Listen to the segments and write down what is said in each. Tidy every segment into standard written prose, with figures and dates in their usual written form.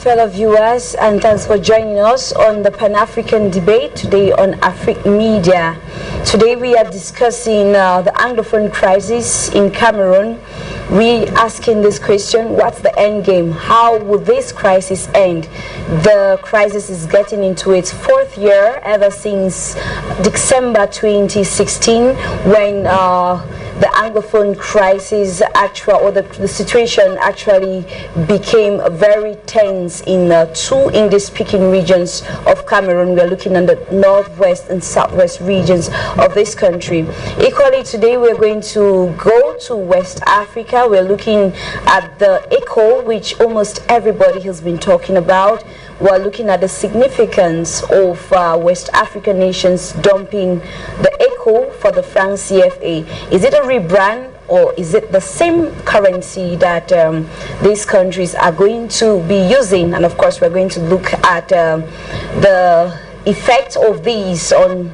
fellow viewers, and thanks for joining us on the Pan-African debate today on Afrique Media. Today we are discussing the Anglophone crisis in Cameroon. We asking this question: what's the end game? How will this crisis end? The crisis is getting into its fourth year ever since December 2016, when the Anglophone crisis the situation actually became very tense in two English-speaking regions of Cameroon. We are looking at the northwest and southwest regions of this country. Equally, today we are going to go to West Africa. We are looking at the echo, which almost everybody has been talking about. We are looking at the significance of West African nations dumping the echo for the franc CFA. Is it a rebrand, or is it the same currency that these countries are going to be using? And of course, we're going to look at the effect of these in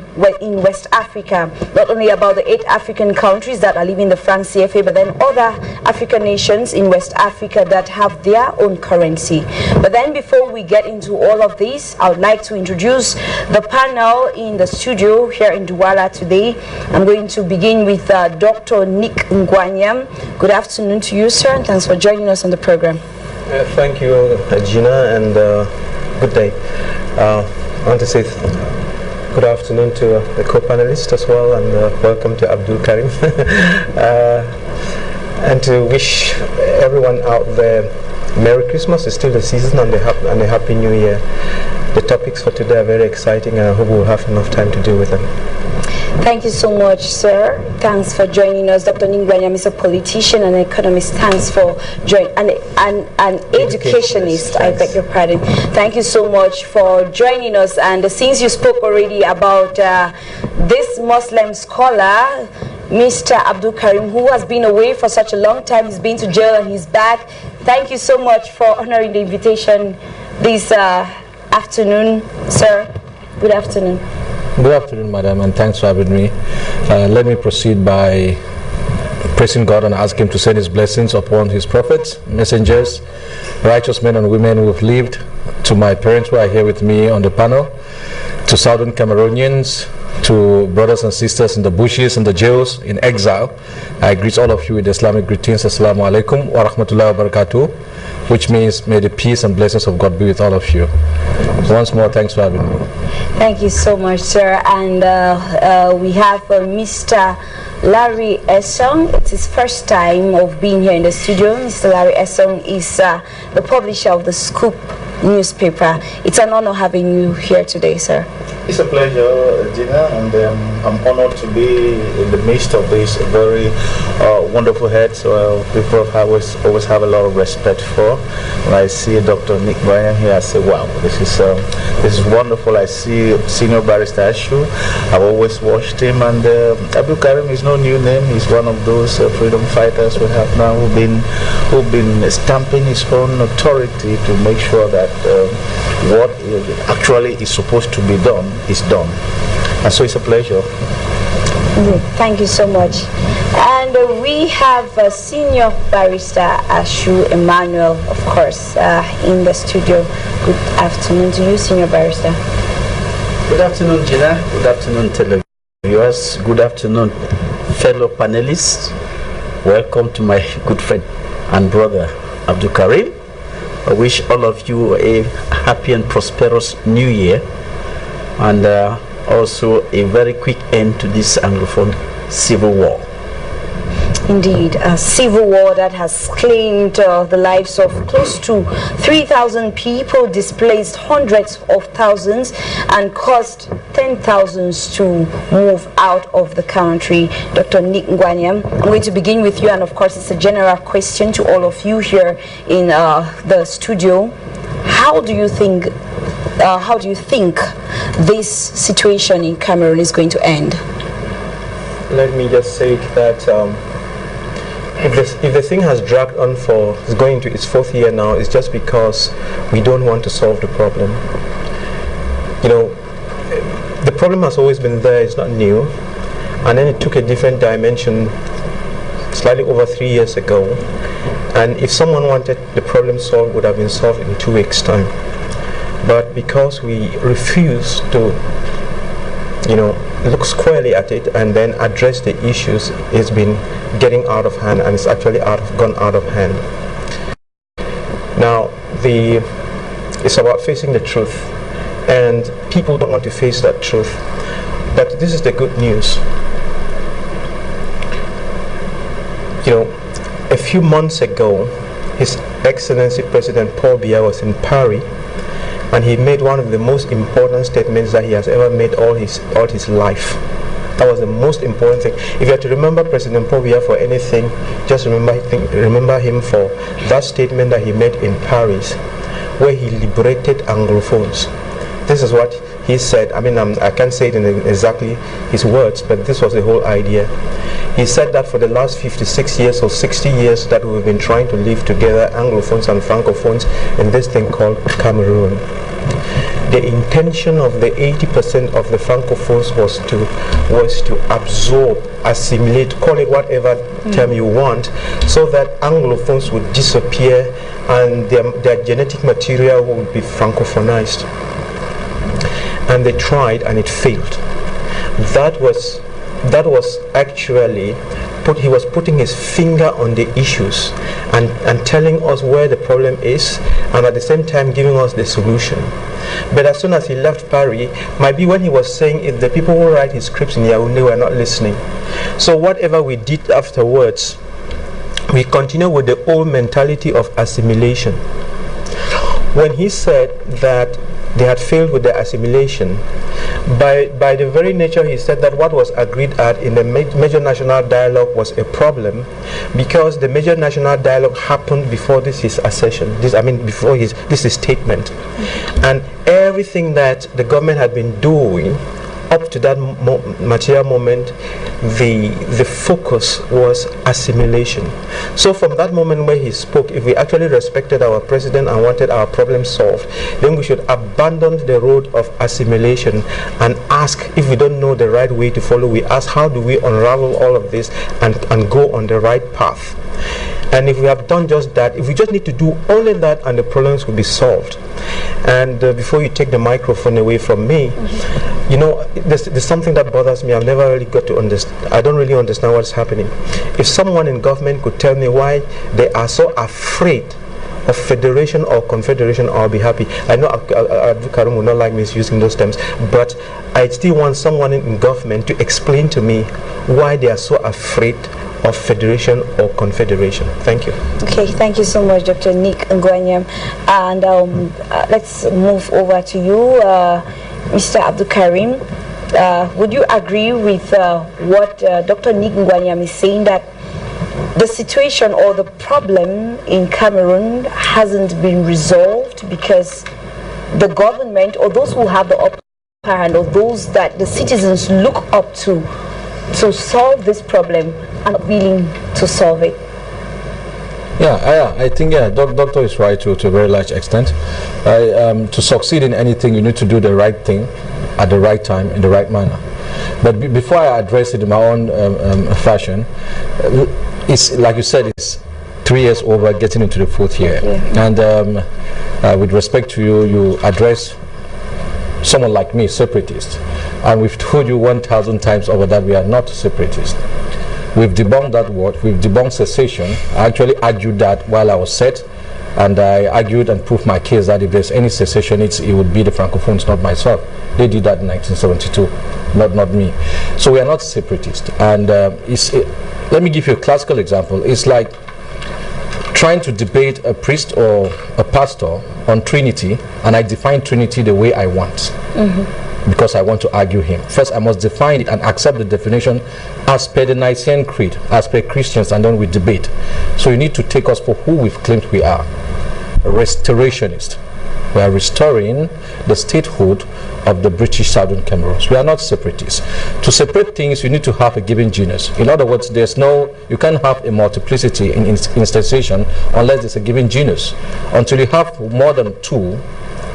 West Africa, not only about the 8 African countries that are leaving the franc CFA, but then other African nations in West Africa that have their own currency. But then before we get into all of this, I would like to introduce the panel in the studio here in Douala today. I'm going to begin with Dr. Nick Ngwanyam. Good afternoon to you, sir, and thanks for joining us on the program. Thank you, Gina, and good day. I want to say good afternoon to the co-panelists as well, and welcome to Abdul Karim. And to wish everyone out there Merry Christmas. It's still the season, and a Happy New Year. The topics for today are very exciting, and I hope we'll have enough time to deal with them. Thank you so much, sir. Thanks for joining us. Dr. Ningwanyam is a politician and economist. Thanks for joining, an educationist. I beg your pardon. Thank you so much for joining us. And since you spoke already about this Muslim scholar, Mr. Abdul Karim, who has been away for such a long time, he's been to jail and he's back. Thank you so much for honoring the invitation this afternoon, sir. Good afternoon. Good afternoon, madam, and thanks for having me. Let me proceed by praising God and asking Him to send His blessings upon His prophets, messengers, righteous men and women who have lived, to my parents who are here with me on the panel, to southern Cameroonians, to brothers and sisters in the bushes and the jails in exile. I greet all of you with Islamic greetings. Assalamu alaikum wa rahmatullahi wa barakatuh, which means may the peace and blessings of God be with all of you. Once more, thanks for having me. Thank you so much, sir. And we have Mr. Larry Essong. It's his first time of being here in the studio. Mr. Larry Essong is the publisher of the Scoop newspaper. It's an honor having you here today, sir. It's a pleasure, Gina, and I'm honored to be in the midst of this very wonderful heads. People always have a lot of respect for. When I see Dr. Nick Bryan here, I say, wow, this is wonderful. I see Senior Barrister Ashu. I've always watched him, and Abdul Karim is no new name. He's one of those freedom fighters we have now who've been stamping his own authority to make sure that what actually is supposed to be done is done. And so it's a pleasure. Thank you so much. And we have Senior Barrister Ashu Emmanuel, of course, in the studio. Good afternoon to you, Senior Barrister. Good afternoon, Gina. Good afternoon, televiewers. Good afternoon, fellow panelists. Welcome to my good friend and brother, Abdul Karim. I wish all of you a happy and prosperous new year, and also a very quick end to this Anglophone civil war. Indeed, a civil war that has claimed the lives of close to 3,000 people, displaced hundreds of thousands, and caused 10,000s to move out of the country. Dr. Nick Ngwanyam, I'm going to begin with you, and of course it's a general question to all of you here in the studio. How do you think this situation in Cameroon is going to end? Let me just say that if the thing has dragged on it's going into its fourth year now, it's just because we don't want to solve the problem. You know, the problem has always been there, it's not new, and then it took a different dimension slightly over 3 years ago, And if someone wanted the problem solved, it would have been solved in 2 weeks' time. But because we refuse to, look squarely at it and then address the issues, it's been getting out of hand, and it's actually gone out of hand. Now, it's about facing the truth, and people don't want to face that truth. But this is the good news. A few months ago, His Excellency President Paul Biya was in Paris, and he made one of the most important statements that he has ever made all his life. That was the most important thing. If you have to remember President Paul Biya for anything, just remember him for that statement that he made in Paris, where he liberated Anglophones. This is what he said. I can't say it in exactly his words, but this was the whole idea. He said that for the last 56 years or 60 years that we've been trying to live together, Anglophones and Francophones, in this thing called Cameroon. The intention of the 80% of the Francophones was to absorb, assimilate, call it whatever term you want, so that Anglophones would disappear and their genetic material would be Francophonized. And they tried, and it failed. That was actually he was putting his finger on the issues and telling us where the problem is, and at the same time giving us the solution. But as soon as he left Paris, might be when he was saying it, the people who write his scripts in Yaoundé were not listening. So whatever we did afterwards, we continue with the old mentality of assimilation. When he said that they had failed with the assimilation, by the very nature he said that what was agreed at in the major national dialogue was a problem, because the major national dialogue happened before his accession, before his statement. And everything that the government had been doing up to that material moment, the focus was assimilation. So from that moment where he spoke, if we actually respected our president and wanted our problem solved, then we should abandon the road of assimilation and ask, if we don't know the right way to follow, we ask, how do we unravel all of this and go on the right path? And if we have done just that, if we just need to do only that, and the problems will be solved. And before you take the microphone away from me, there's something that bothers me. I've never really got to understand. I don't really understand what's happening. If someone in government could tell me why they are so afraid of federation or confederation, I'll be happy. I know Karim would not like me using those terms, but I still want someone in government to explain to me why they are so afraid of federation or confederation. Thank you. Okay, thank you so much, Dr. Nick Ngwanyam. And let's move over to you, Mr. Abdul Karim. Would you agree with what Dr. Nick Ngwanyam is saying, that the situation or the problem in Cameroon hasn't been resolved because the government, or those who have the upper hand, or those that the citizens look up to solve this problem, are not willing to solve it? I think doctor is right to a very large extent. To succeed in anything, you need to do the right thing at the right time in the right manner. But before I address it in my own fashion, it's like you said, it's 3 years over, getting into the 4th year. And with respect to you, you address someone like me, separatist, and we've told you 1,000 times over that we are not separatists. We've debunked that word. We've debunked secession. I actually argued that while I was set, and I argued and proved my case that if there's any secession, it would be the Francophones, not myself. They did that in 1972, not me. So we are not separatists. And let me give you a classical example. It's like trying to debate a priest or a pastor on Trinity, and I define Trinity the way I want. Because I want to argue him. First, I must define it and accept the definition as per the Nicene Creed, as per Christians, and then we debate. So you need to take us for who we've claimed we are. A restorationist. We are restoring the statehood of the British Southern Cameroons. We are not separatists. To separate things, you need to have a given genus. In other words, you can't have a multiplicity in instantiation unless there's a given genus. Until you have more than 2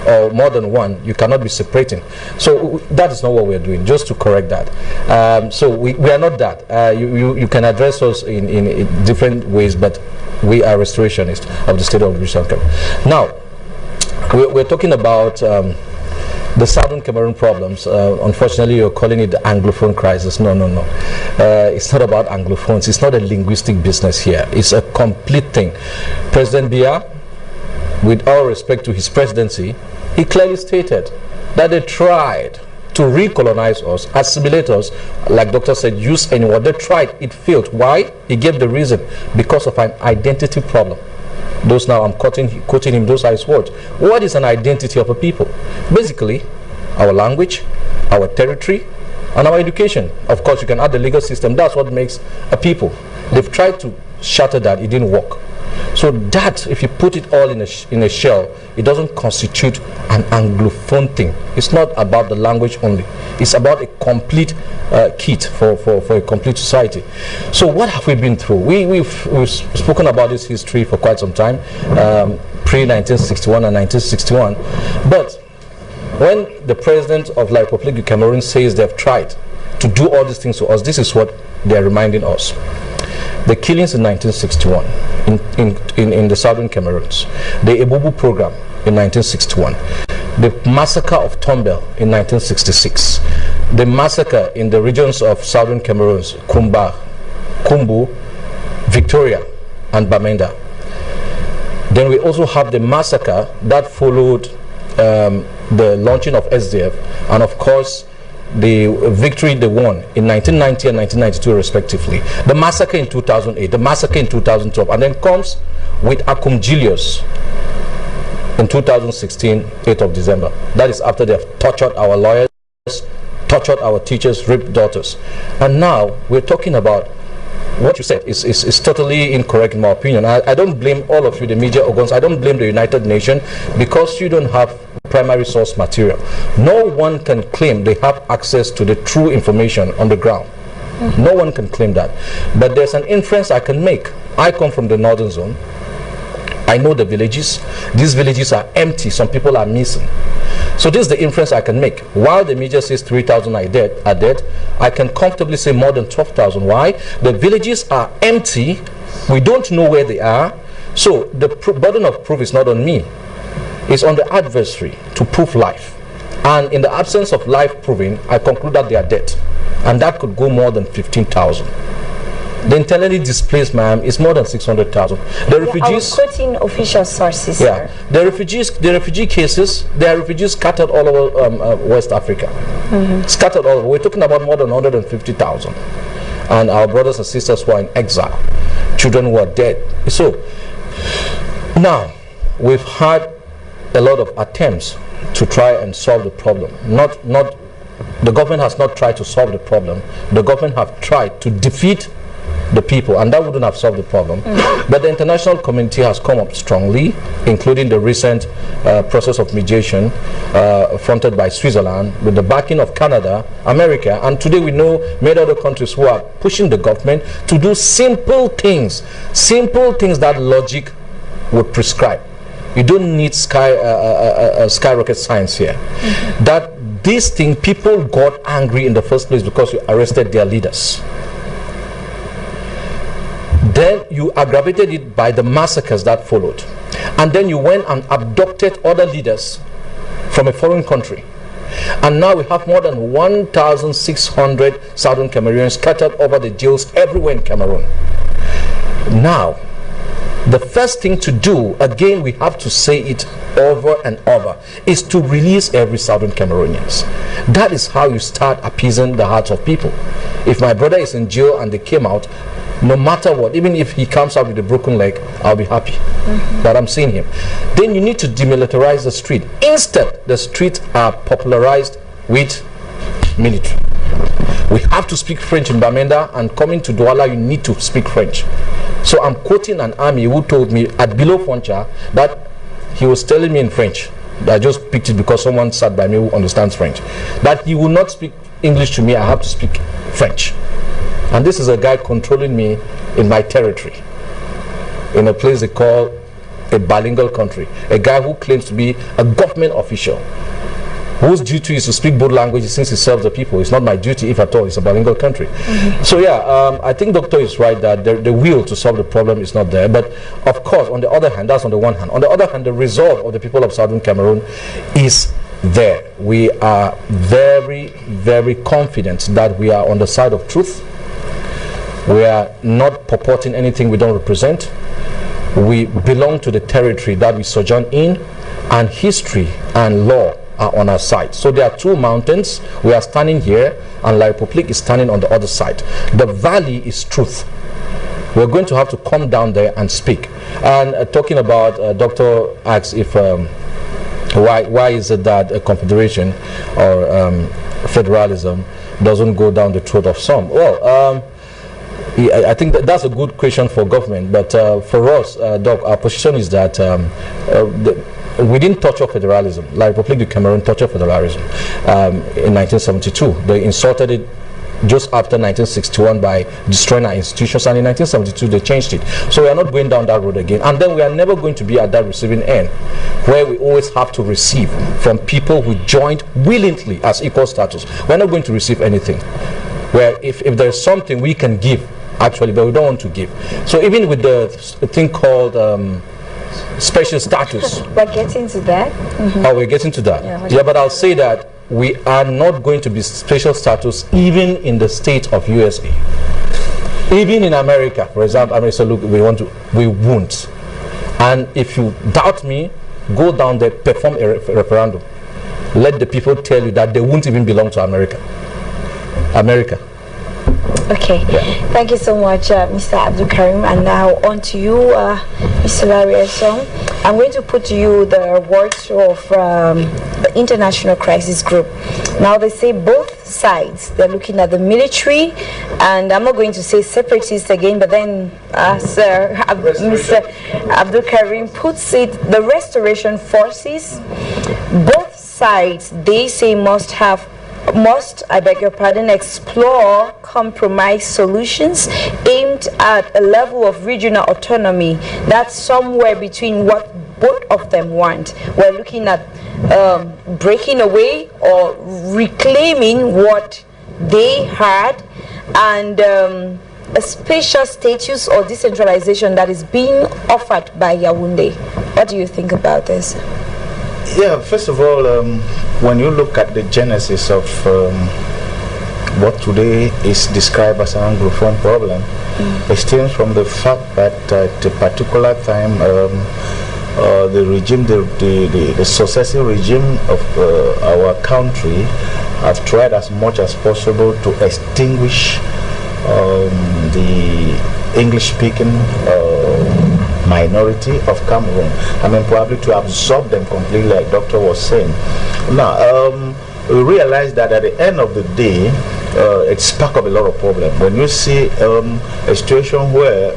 or more than 1, you cannot be separating. So that is not what we are doing, just to correct that. So we are not that. You can address us in different ways, but We are restorationists of the state of British Cameroon. Now, we're talking about the southern Cameroon problems. Unfortunately, you're calling it the Anglophone crisis. No. It's not about Anglophones. It's not a linguistic business here. It's a complete thing. President Biya, with all respect to his presidency, he clearly stated that they tried to recolonize us, assimilate us, like Doctor said, use anyone. They tried, it failed. Why? He gave the reason: because of an identity problem. Those, now I'm quoting him, those are his words. What is an identity of a people? Basically, our language, our territory, and our education. Of course, you can add the legal system. That's what makes a people. They've tried to shatter that. It didn't work. So that, if you put it all in a shell, it doesn't constitute an Anglophone thing. It's not about the language only. It's about a complete kit for a complete society. So what have we been through? We've spoken about this history for quite some time, pre-1961 and 1961. But when the president of La République du Cameroun says they've tried to do all these things to us, this is what they're reminding us. The killings in 1961 in the southern Cameroons, the Ebubu program in 1961, the massacre of Tombel in 1966, the massacre in the regions of southern Cameroons, Kumba, Kumbu, Victoria, and Bamenda. Then we also have the massacre that followed the launching of SDF, and of course the victory they won in 1990 and 1992 respectively, the massacre in 2008, the massacre in 2012, and then comes with Akum Julius in 2016, 8th of December. That is after they have tortured our lawyers, tortured our teachers, raped daughters. And now we're talking about what you said is totally incorrect in my opinion. I don't blame all of you, the media organs. I don't blame the United Nations, because you don't have primary source material. No one can claim they have access to the true information on the ground. No one can claim that. But there's an inference I can make. I come from the northern zone. I know the villages. These villages are empty. Some people are missing. So this is the inference I can make. While the media says 3,000 are dead, I can comfortably say more than 12,000. Why? The villages are empty. We don't know where they are. So the burden of proof is not on me. It's on the adversary to prove life. And in the absence of life proving, I conclude that they are dead. And that could go more than 15,000. The internally displaced, ma'am, is more than 600,000. The refugees, I'm quoting official sources. Yeah, the refugee cases, there are refugees scattered all over West Africa. Scattered all over. We're talking about more than 150,000. And our brothers and sisters who are in exile, children who are dead. So now we've had a lot of attempts to try and solve the problem. The government has not tried to solve the problem. The government have tried to defeat the people, and that wouldn't have solved the problem. But the international community has come up strongly, including the recent process of mediation fronted by Switzerland with the backing of Canada, America, and today we know many other countries who are pushing the government to do simple things that logic would prescribe. You don't need skyrocket science here. That this thing, people got angry in the first place because you arrested their leaders. Then you aggravated it by the massacres that followed. And then you went and abducted other leaders from a foreign country. And now we have more than 1,600 Southern Cameroonians scattered over the jails everywhere in Cameroon. Now, the first thing to do, again we have to say it over and over, is to release every Southern Cameroonians. That is how you start appeasing the hearts of people. If my brother is in jail and they came out, no matter what, even if he comes out with a broken leg, I'll be happy that I'm seeing him. Then you need to demilitarize the street. Instead, the streets are popularized with military. We have to speak French in Bamenda, and coming to Douala, you need to speak French. So I'm quoting an army who told me at Below Foncha that he was telling me in French. I just picked it because someone sat by me who understands French. That he will not speak English to me, I have to speak French. And this is a guy controlling me in my territory, in a place they call a bilingual country. A guy who claims to be a government official. whose duty is to speak both languages since he serves the people. It's not my duty, if at all. It's a bilingual country. So yeah, I think Doctor is right that the will to solve the problem is not there. But of course, on the other hand, that's on the one hand. On the other hand, the resolve of the people of Southern Cameroon is there. We are very, very confident that we are on the side of truth. We are not purporting anything we don't represent. We belong to the territory that we sojourn in, and history and law are on our side. So there are two mountains. We are standing here, and La République is standing on the other side. The valley is truth. We're going to have to come down there and speak. And talking about, Doctor asks if why is it that a confederation or federalism doesn't go down the throat of some? Well, I think that's a good question for government, but for us, Doc, our position is that we didn't torture federalism. La République du Cameroun tortured federalism in 1972. They insulted it just after 1961 by destroying our institutions, and in 1972 they changed it. So we are not going down that road again, and then we are never going to be at that receiving end where we always have to receive from people who joined willingly as equal status. We're not going to receive anything. Where if there's something we can give, actually, but we don't want to give. So even with the thing called special status. We're getting to that. Oh, we're getting to that. Yeah, but I'll say that we are not going to be special status even in the state of USA. Even in America, for example, America said, look, we won't. And if you doubt me, go down there, perform a referendum. Let the people tell you that they won't even belong to America. Okay, yeah. Thank you so much, Mr. Abdul Karim. And now on to you, Mr. Larry Esong. I'm going to put to you the words of the International Crisis Group. Now they say both sides, they're looking at the military, and I'm not going to say separatists again, but then Mr. Abdul Karim puts it, the restoration forces. Both sides, they say, must, I beg your pardon, explore compromise solutions aimed at a level of regional autonomy that's somewhere between what both of them want. We're looking at breaking away or reclaiming what they had, and a special status or decentralization that is being offered by Yaoundé. What do you think about this? Yeah, first of all, when you look at the genesis of what today is described as an Anglophone problem, it stems from the fact that at a particular time, the regime, the successive regime of our country have tried as much as possible to extinguish the English-speaking minority of Cameroon. I mean, probably to absorb them completely, like Doctor was saying. Now, we realize that at the end of the day, it sparked up a lot of problems. When you see a situation where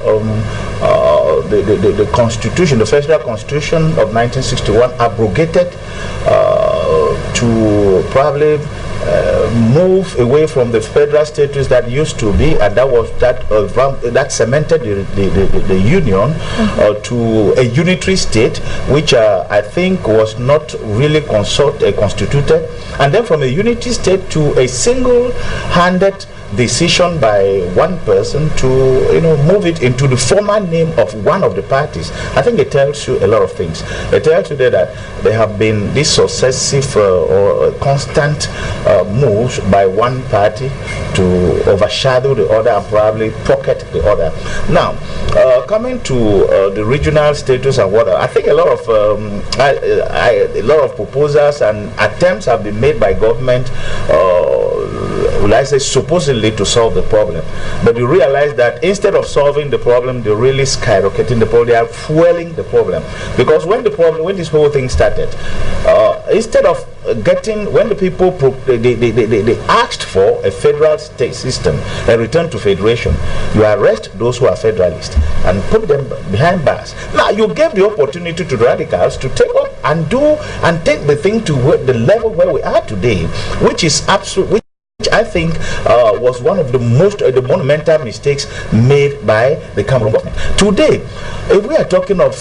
the Constitution, the Federal Constitution of 1961, abrogated to probably move away from the federal status that used to be, and that was that cemented the union to a unitary state, which I think was not really constituted, and then from a unitary state to a single-handed decision by one person to move it into the former name of one of the parties. I think it tells you a lot of things. It tells you that there have been these successive or constant moves by one party to overshadow the other and probably pocket the other. Now, coming to the regional status and what, I think a lot of proposals and attempts have been made by government, will I say, supposedly to solve the problem. But you realize that instead of solving the problem, they're really skyrocketing the problem. They are fueling the problem. Because when this whole thing started, instead of when the people they asked for a federal state system, a return to federation, you arrest those who are federalists and put them behind bars. Now you gave the opportunity to the radicals to take up and take the thing to the level where we are today, which is absolute. Which I think was one of the most the monumental mistakes made by the Cameroon government. Today, if we are talking of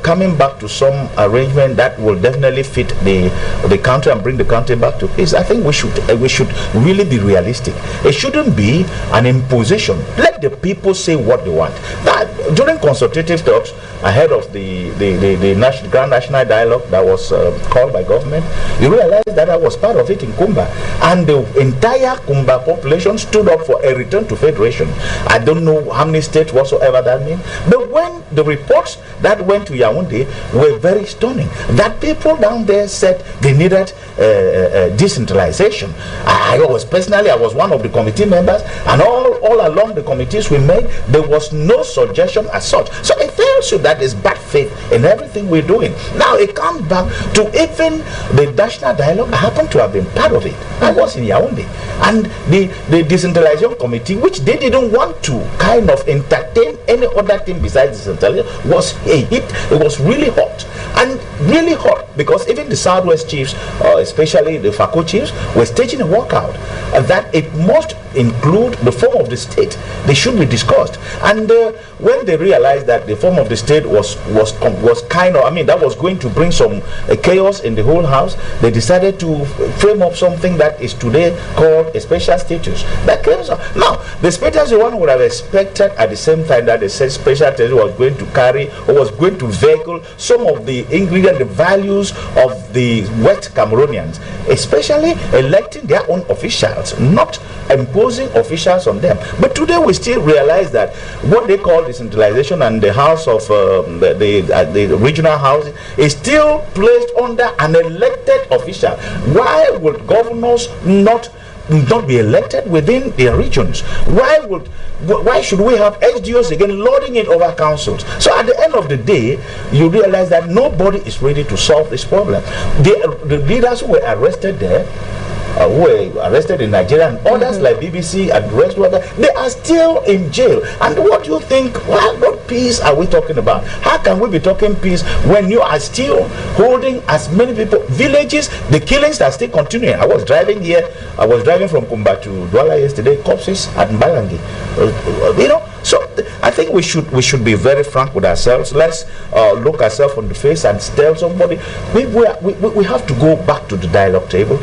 coming back to some arrangement that will definitely fit the country and bring the country back to peace, I think we should really be realistic. It shouldn't be an imposition. Let the people say what they want. Now, during consultative talks ahead of the Grand National Dialogue that was called by government, you realize that I was part of it in Kumba, and the entire Kumba population stood up for a return to federation. I don't know how many states whatsoever that means, but when the reports that went to Yaoundé were very stunning, that people down there said they needed decentralization. I was one of the committee members, and all along the committees we made, there was no suggestion as such. So it tells you that there's bad faith in everything we're doing. Now it comes back to even the national dialogue. I happen to have been part of it. I was in Yaoundé, and the decentralization committee, which they didn't want to kind of entertain any other thing besides decentralization, was a hit. It was really hot, and really hot, because even the Southwest chiefs, especially the FACO chiefs, were staging a walkout that it must include the form of the state. They should be discussed. And when they realized that the form of the state was kind of, I mean, that was going to bring some chaos in the whole house, they decided to frame up something that is today called a special status. That came now, the special status one would have expected at the same time that the special status was going to carry or was going to vehicle some of the ingredients, the values of the West Cameroonians, especially electing their own officials, not imposing officials on them. But today we still realize that what they call decentralization and the house of the regional house is still placed under an elected official. Why would governors not be elected within their regions? Why should we have SDOs again lording it over councils? So at the end of the day, you realize that nobody is ready to solve this problem. The leaders who were arrested there, who were arrested in Nigeria, and others like BBC and the rest of them, they are still in jail. And what do you think? What peace are we talking about? How can we be talking peace when you are still holding as many people, villages, the killings are still continuing? I was driving here, I was driving from Kumba to Douala yesterday, corpses at Mbalangi. So I think we should be very frank with ourselves. Let's look ourselves on the face and tell somebody we have to go back to the dialogue table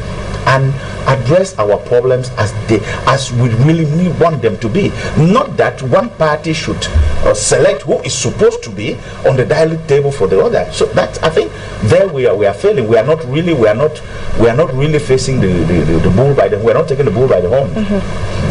and address our problems as we really want them to be. Not that one party should select who is supposed to be on the dialogue table for the other. So that, I think, there we are failing. We are not really facing the bull by the. We are not taking the bull by the horn.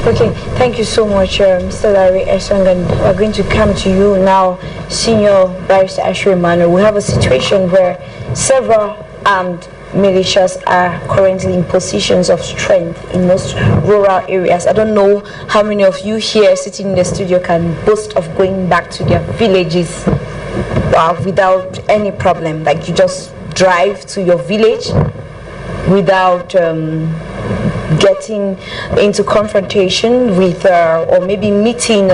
Okay, thank you so much, Mr. Larry Esong, and we're going to come to you now, Senior Barrister Asher Emmanuel. We have a situation where several armed militias are currently in positions of strength in most rural areas. I don't know how many of you here sitting in the studio can boast of going back to their villages without any problem. Like, you just drive to your village without getting into confrontation with or maybe meeting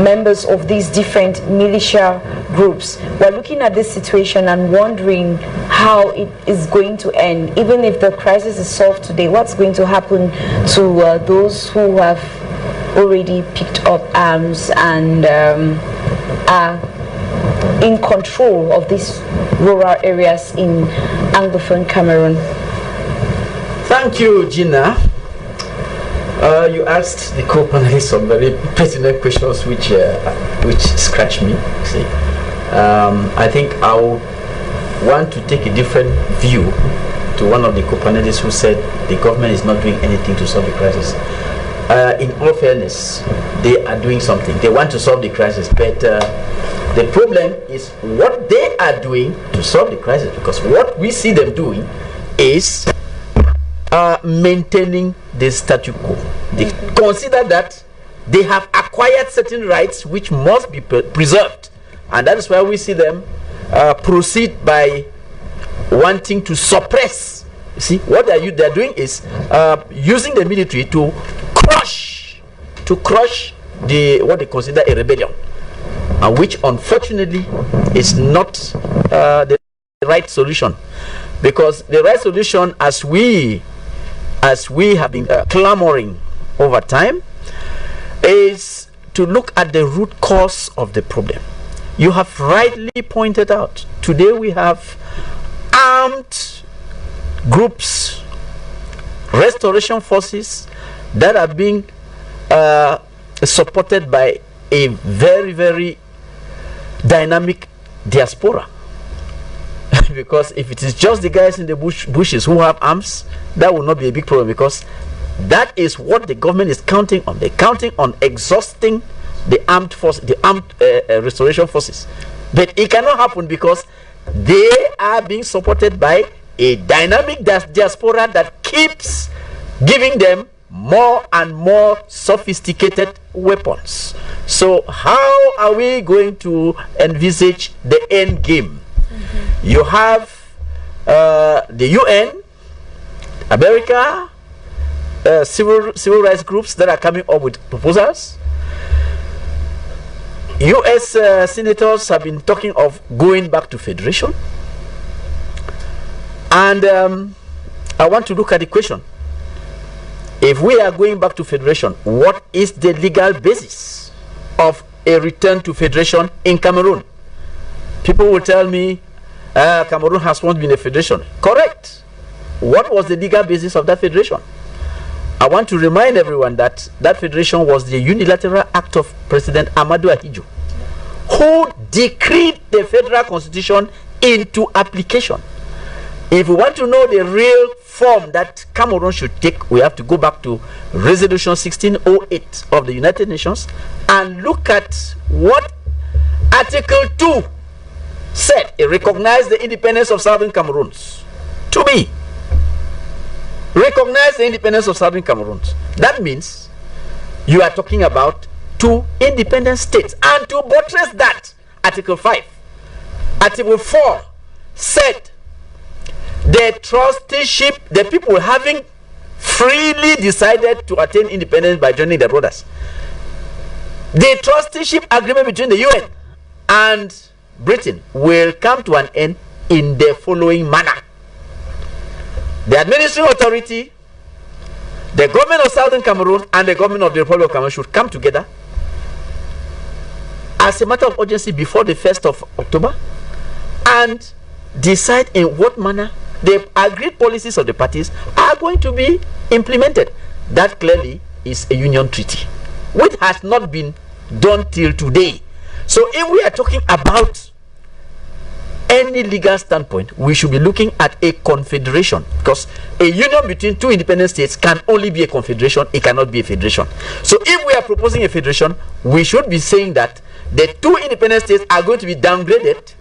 members of these different militia groups. We're looking at this situation and wondering how it is going to end. Even if the crisis is solved today, what's going to happen to those who have already picked up arms and are in control of these rural areas in Anglophone Cameroon? Thank you, Gina. You asked the co-panelists some very pertinent questions which scratch me. See, I think I would want to take a different view to one of the co-panelists who said the government is not doing anything to solve the crisis. In all fairness, they are doing something. They want to solve the crisis, but the problem is what they are doing to solve the crisis, because what we see them doing is maintaining the status quo. They consider that they have acquired certain rights which must be preserved, and that is why we see them proceed by wanting to suppress. You see, what they're doing is using the military to crush what they consider a rebellion, which unfortunately is not the right solution, because the right solution, as we as we have been clamoring over time, is to look at the root cause of the problem. You have rightly pointed out, today we have armed groups, restoration forces that are being supported by a very, very dynamic diaspora. Because if it is just the guys in the bushes who have arms, that will not be a big problem, because that is what the government is counting on. They're counting on exhausting the armed force, the armed restoration forces. But it cannot happen because they are being supported by a dynamic diaspora that keeps giving them more and more sophisticated weapons. So how are we going to envisage the end game? You have the UN, America, civil rights groups that are coming up with proposals. US senators have been talking of going back to federation. And I want to look at the question. If we are going back to federation, what is the legal basis of a return to federation in Cameroon? People will tell me, Cameroon has once been a federation. Correct. What was the legal basis of that federation? I want to remind everyone that that federation was the unilateral act of President Amadou Ahidjo, who decreed the federal constitution into application. If we want to know the real form that Cameroon should take, we have to go back to Resolution 1608 of the United Nations and look at what Article 2 said. It recognized the independence of Southern Cameroons. To be recognize the independence of Southern Cameroons. That means you are talking about two independent states. And to buttress that, Article 5, Article 4 said the trusteeship, the people having freely decided to attain independence by joining their brothers, the trusteeship agreement between the UN and Britain will come to an end in the following manner. The administrative authority, the government of Southern Cameroon, and the government of the Republic of Cameroon should come together as a matter of urgency before the 1st of October and decide in what manner the agreed policies of the parties are going to be implemented. That clearly is a union treaty, which has not been done till today. So if we are talking about any legal standpoint, we should be looking at a confederation, because a union between two independent states can only be a confederation, it cannot be a federation. So if we are proposing a federation, we should be saying that the two independent states are going to be downgraded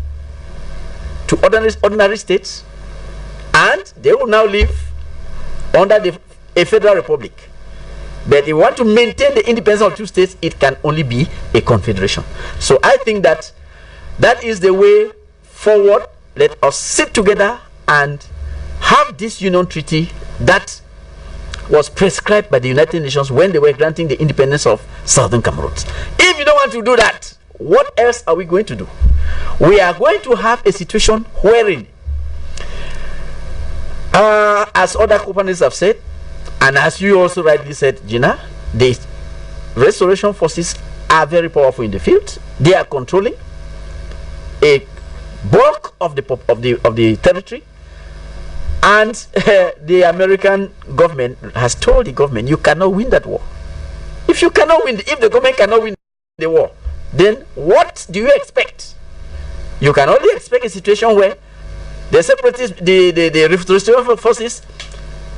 to ordinary states, and they will now live under a federal republic. But if you want to maintain the independence of two states, it can only be a confederation. So I think that that is the way forward. Let us sit together and have this union treaty that was prescribed by the United Nations when they were granting the independence of Southern Cameroon. If you don't want to do that, what else are we going to do? We are going to have a situation wherein, as other companies have said, and as you also rightly said, Gina, the restoration forces are very powerful in the field. They are controlling a bulk of the territory, and the American government has told the government, you cannot win that war. If you cannot win, if the government cannot win the war, then what do you expect? You can only expect a situation where the separatists, the restoration forces,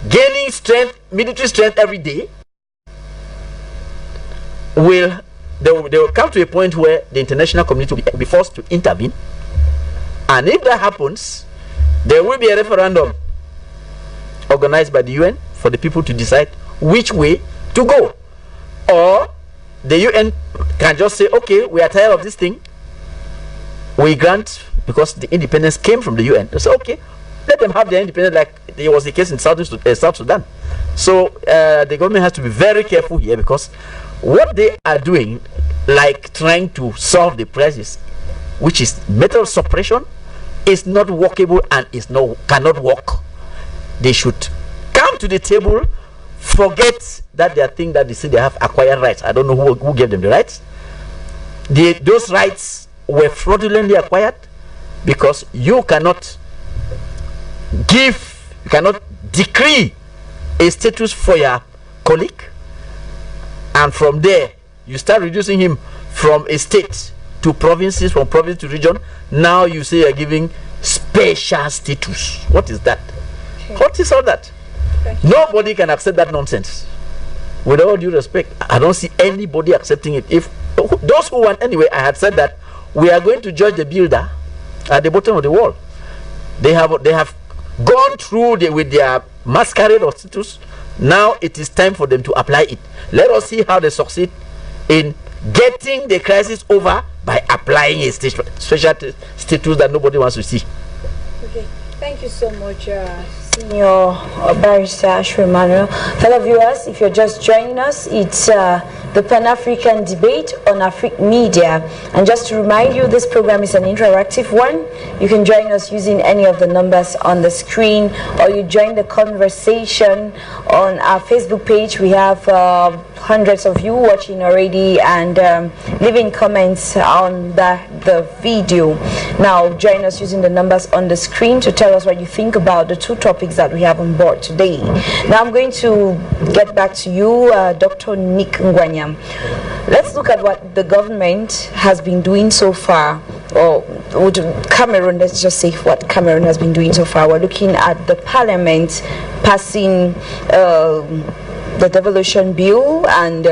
gaining strength, military strength every day, they will come to a point where the international community will be forced to intervene. And if that happens, there will be a referendum organized by the UN for the people to decide which way to go. Or the UN can just say, okay, we are tired of this thing, we grant, because the independence came from the UN. They say, okay, let them have their independence, like it was the case in South Sudan. So the government has to be very careful here, because what they are doing, like trying to solve the crisis, which is metal suppression, is not workable and cannot work. They should come to the table, forget that they are thing that they say they have acquired rights. I don't know who gave them the rights. Those rights were fraudulently acquired, because you cannot decree a status for your colleague, and from there you start reducing him from a state to provinces, from province to region. Now you say you're giving special status. What is that? Okay. What is all that? Nobody can accept that nonsense. With all due respect, I don't see anybody accepting it. If those who want, anyway, I had said that we are going to judge the builder at the bottom of the wall. They have gone through with their masquerade of status. Now it is time for them to apply it. Let us see how they succeed in getting the crisis over by applying a special status that nobody wants to see. Okay, thank you so much, Senior Barrister Ashwin Emmanuel. Fellow viewers, if you're just joining us, it's the Pan-African debate on Afrique Media. And just to remind you, this program is an interactive one. You can join us using any of the numbers on the screen, or you join the conversation on our Facebook page. We have hundreds of you watching already, and leaving comments on the video. Now join us using the numbers on the screen to tell us what you think about the two topics that we have on board today. Now I'm going to get back to you, Dr. Nick Ngwanyam. Let's look at what the government has been doing so far, or Cameroon, let's just say what Cameroon has been doing so far. We're looking at the parliament passing the devolution bill, and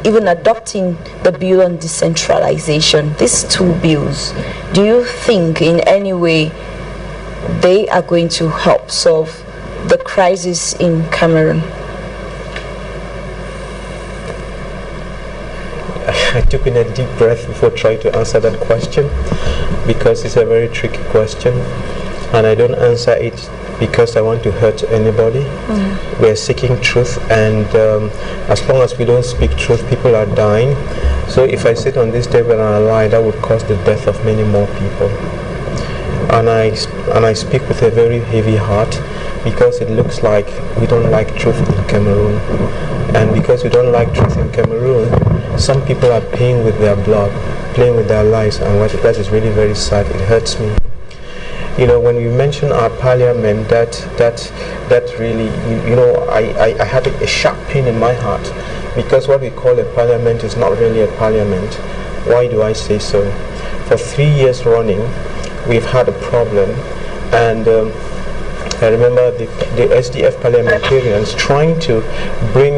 even adopting the bill on decentralization. These two bills, do you think in any way they are going to help solve the crisis in Cameroon? I took in a deep breath before trying to answer that question, because it's a very tricky question, and I don't answer it because I want to hurt anybody. We're seeking truth, and as long as we don't speak truth, people are dying. So if I sit on this table and I lie, that would cause the death of many more people. And I speak with a very heavy heart, because it looks like we don't like truth in Cameroon. And because we don't like truth in Cameroon, some people are paying with their blood, playing with their lives, and that is really very sad. It hurts me. You know, when you mention our parliament, that really, you know, I had a sharp pain in my heart, because what we call a parliament is not really a parliament. Why do I say so? For 3 years running, we've had a problem, and I remember the SDF parliamentarians trying to bring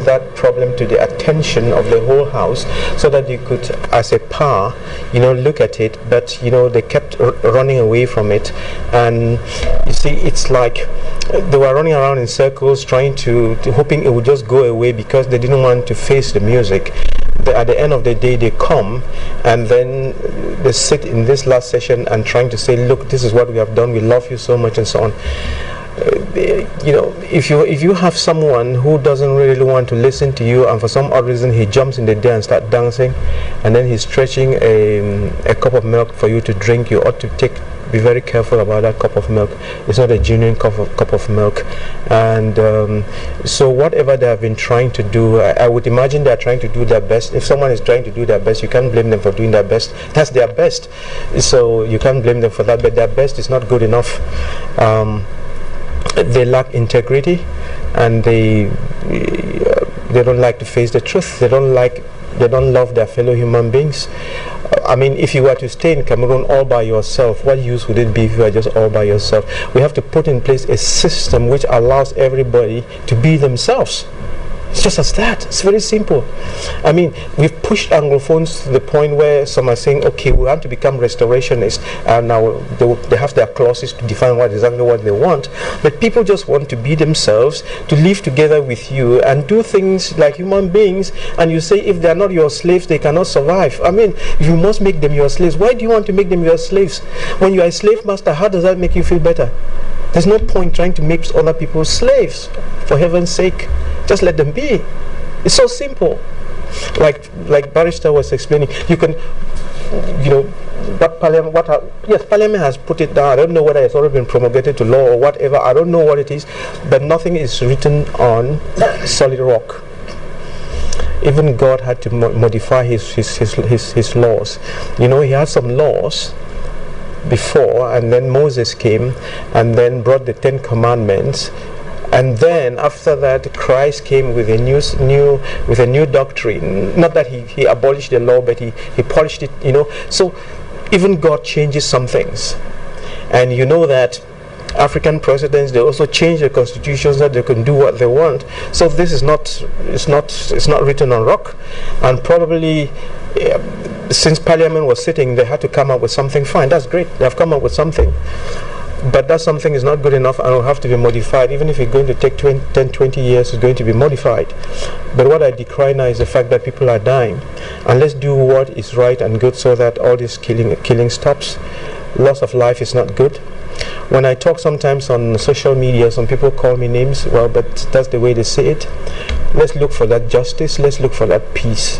that problem to the attention of the whole house, so that you could, as a power, you know, look at it. But you know, they kept running away from it, and you see, it's like they were running around in circles, hoping it would just go away, because they didn't want to face the music. At the end of the day, they come and then they sit in this last session and trying to say, look, this is what we have done, we love you so much, and so on. You know, if you have someone who doesn't really want to listen to you, and for some odd reason he jumps in the day and starts dancing, and then he's stretching a cup of milk for you to drink, you ought to be very careful about that cup of milk. It's not a genuine cup of milk. And so whatever they have been trying to do, I would imagine they're trying to do their best. If someone is trying to do their best, you can't blame them for doing their best. That's their best, so you can't blame them for that, but their best is not good enough. They lack integrity, and they don't like to face the truth. They don't love their fellow human beings. I mean, if you were to stay in Cameroon all by yourself, what use would it be if you are just all by yourself? We have to put in place a system which allows everybody to be themselves. It's just as that. It's very simple. I mean, we've pushed Anglophones to the point where some are saying, okay, we want to become restorationists, and now they have their clauses to define exactly what they want. But people just want to be themselves, to live together with you and do things like human beings. And you say, if they're not your slaves, they cannot survive. I mean, you must make them your slaves. Why do you want to make them your slaves? When you're a slave master, how does that make you feel better? There's no point trying to make other people slaves. For heaven's sake, just let them be. It's so simple. Like Barrister was explaining, you can, you know, what Parliament, yes, Parliament has put it down. I don't know whether it's already been promulgated to law or whatever. I don't know what it is, but nothing is written on solid rock. Even God had to modify his laws. You know, he had some laws before, and then Moses came and then brought the 10 commandments, and then after that Christ came with a new doctrine. Not that he abolished the law, but he polished it, you know. So even God changes some things, and you know that African presidents, they also change their constitutions that they can do what they want. So this is not written on rock, and probably since Parliament was sitting, they had to come up with something. Fine, that's great, they have come up with something, but that something is not good enough and will have to be modified. Even if it's going to take 10-20 years, it's going to be modified. But what I decry now is the fact that people are dying, and let's do what is right and good so that all this killing stops. Loss of life is not good. When I talk sometimes on social media, some people call me names. Well, but that's the way they say it. Let's look for that justice. Let's look for that peace,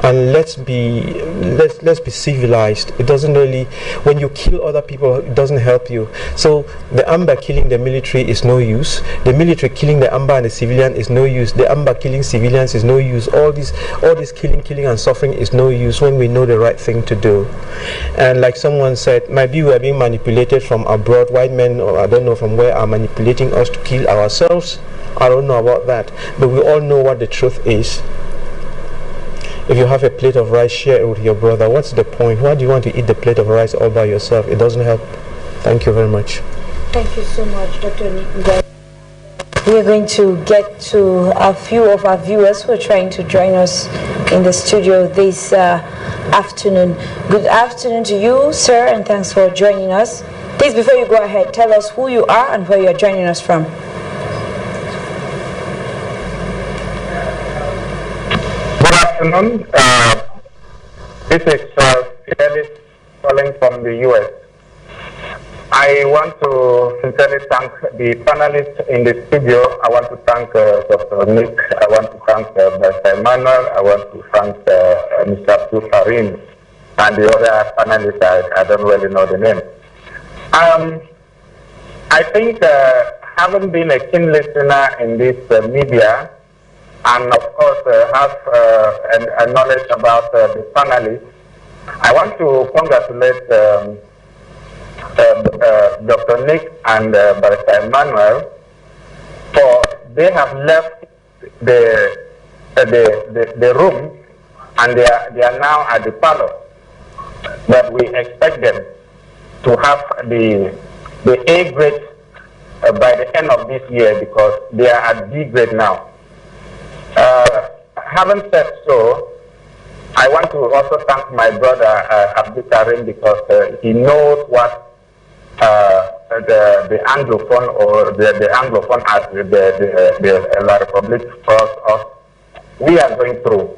and let's be civilized. It doesn't really, when you kill other people, it doesn't help you. So the Amba killing the military is no use. The military killing the Amba and the civilian is no use. The Amba killing civilians is no use. All this killing and suffering is no use when we know the right thing to do. And like someone said, maybe we are being manipulated from abroad. White men, or I don't know from where, are manipulating us to kill ourselves. I don't know about that, but we all know what the truth is. If you have a plate of rice, share it with your brother. What's the point? Why do you want to eat the plate of rice all by yourself? It doesn't help. Thank you very much. Thank you so much, Dr. Nick. We are going to get to a few of our viewers who are trying to join us in the studio this afternoon. Good afternoon to you, sir, and thanks for joining us. Please, before you go ahead, tell us who you are and where you are joining us from. Good afternoon. This is Felix calling from the U.S. I want to sincerely thank the panelists in the studio. I want to thank Dr. Nick. I want to thank Dr. Emmanuel. I want to thank Mr. Abdul Karim and the other panelists. I don't really know the name. I think having been a keen listener in this media, and of course have a knowledge about the panelists, I want to congratulate Dr. Nick and Barrister Emmanuel, for they have left the room and they are now at the parlor. But we expect them to have the A grade by the end of this year, because they are at B grade now. Having said so, I want to also thank my brother Abdul Karim, because he knows what the Anglophone, or the Anglophone as the La République us, we are going through.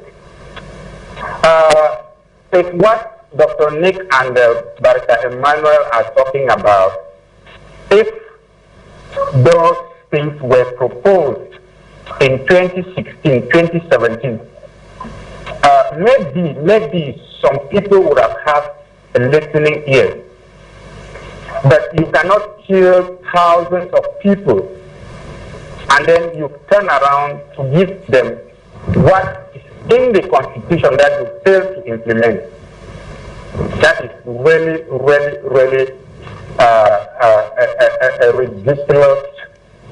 It's what Dr. Nick and Barrister Emmanuel are talking about. If those things were proposed in 2016, 2017, maybe some people would have had a listening ear. But you cannot kill thousands of people and then you turn around to give them what is in the Constitution that you fail to implement. That is really, really, really a ridiculous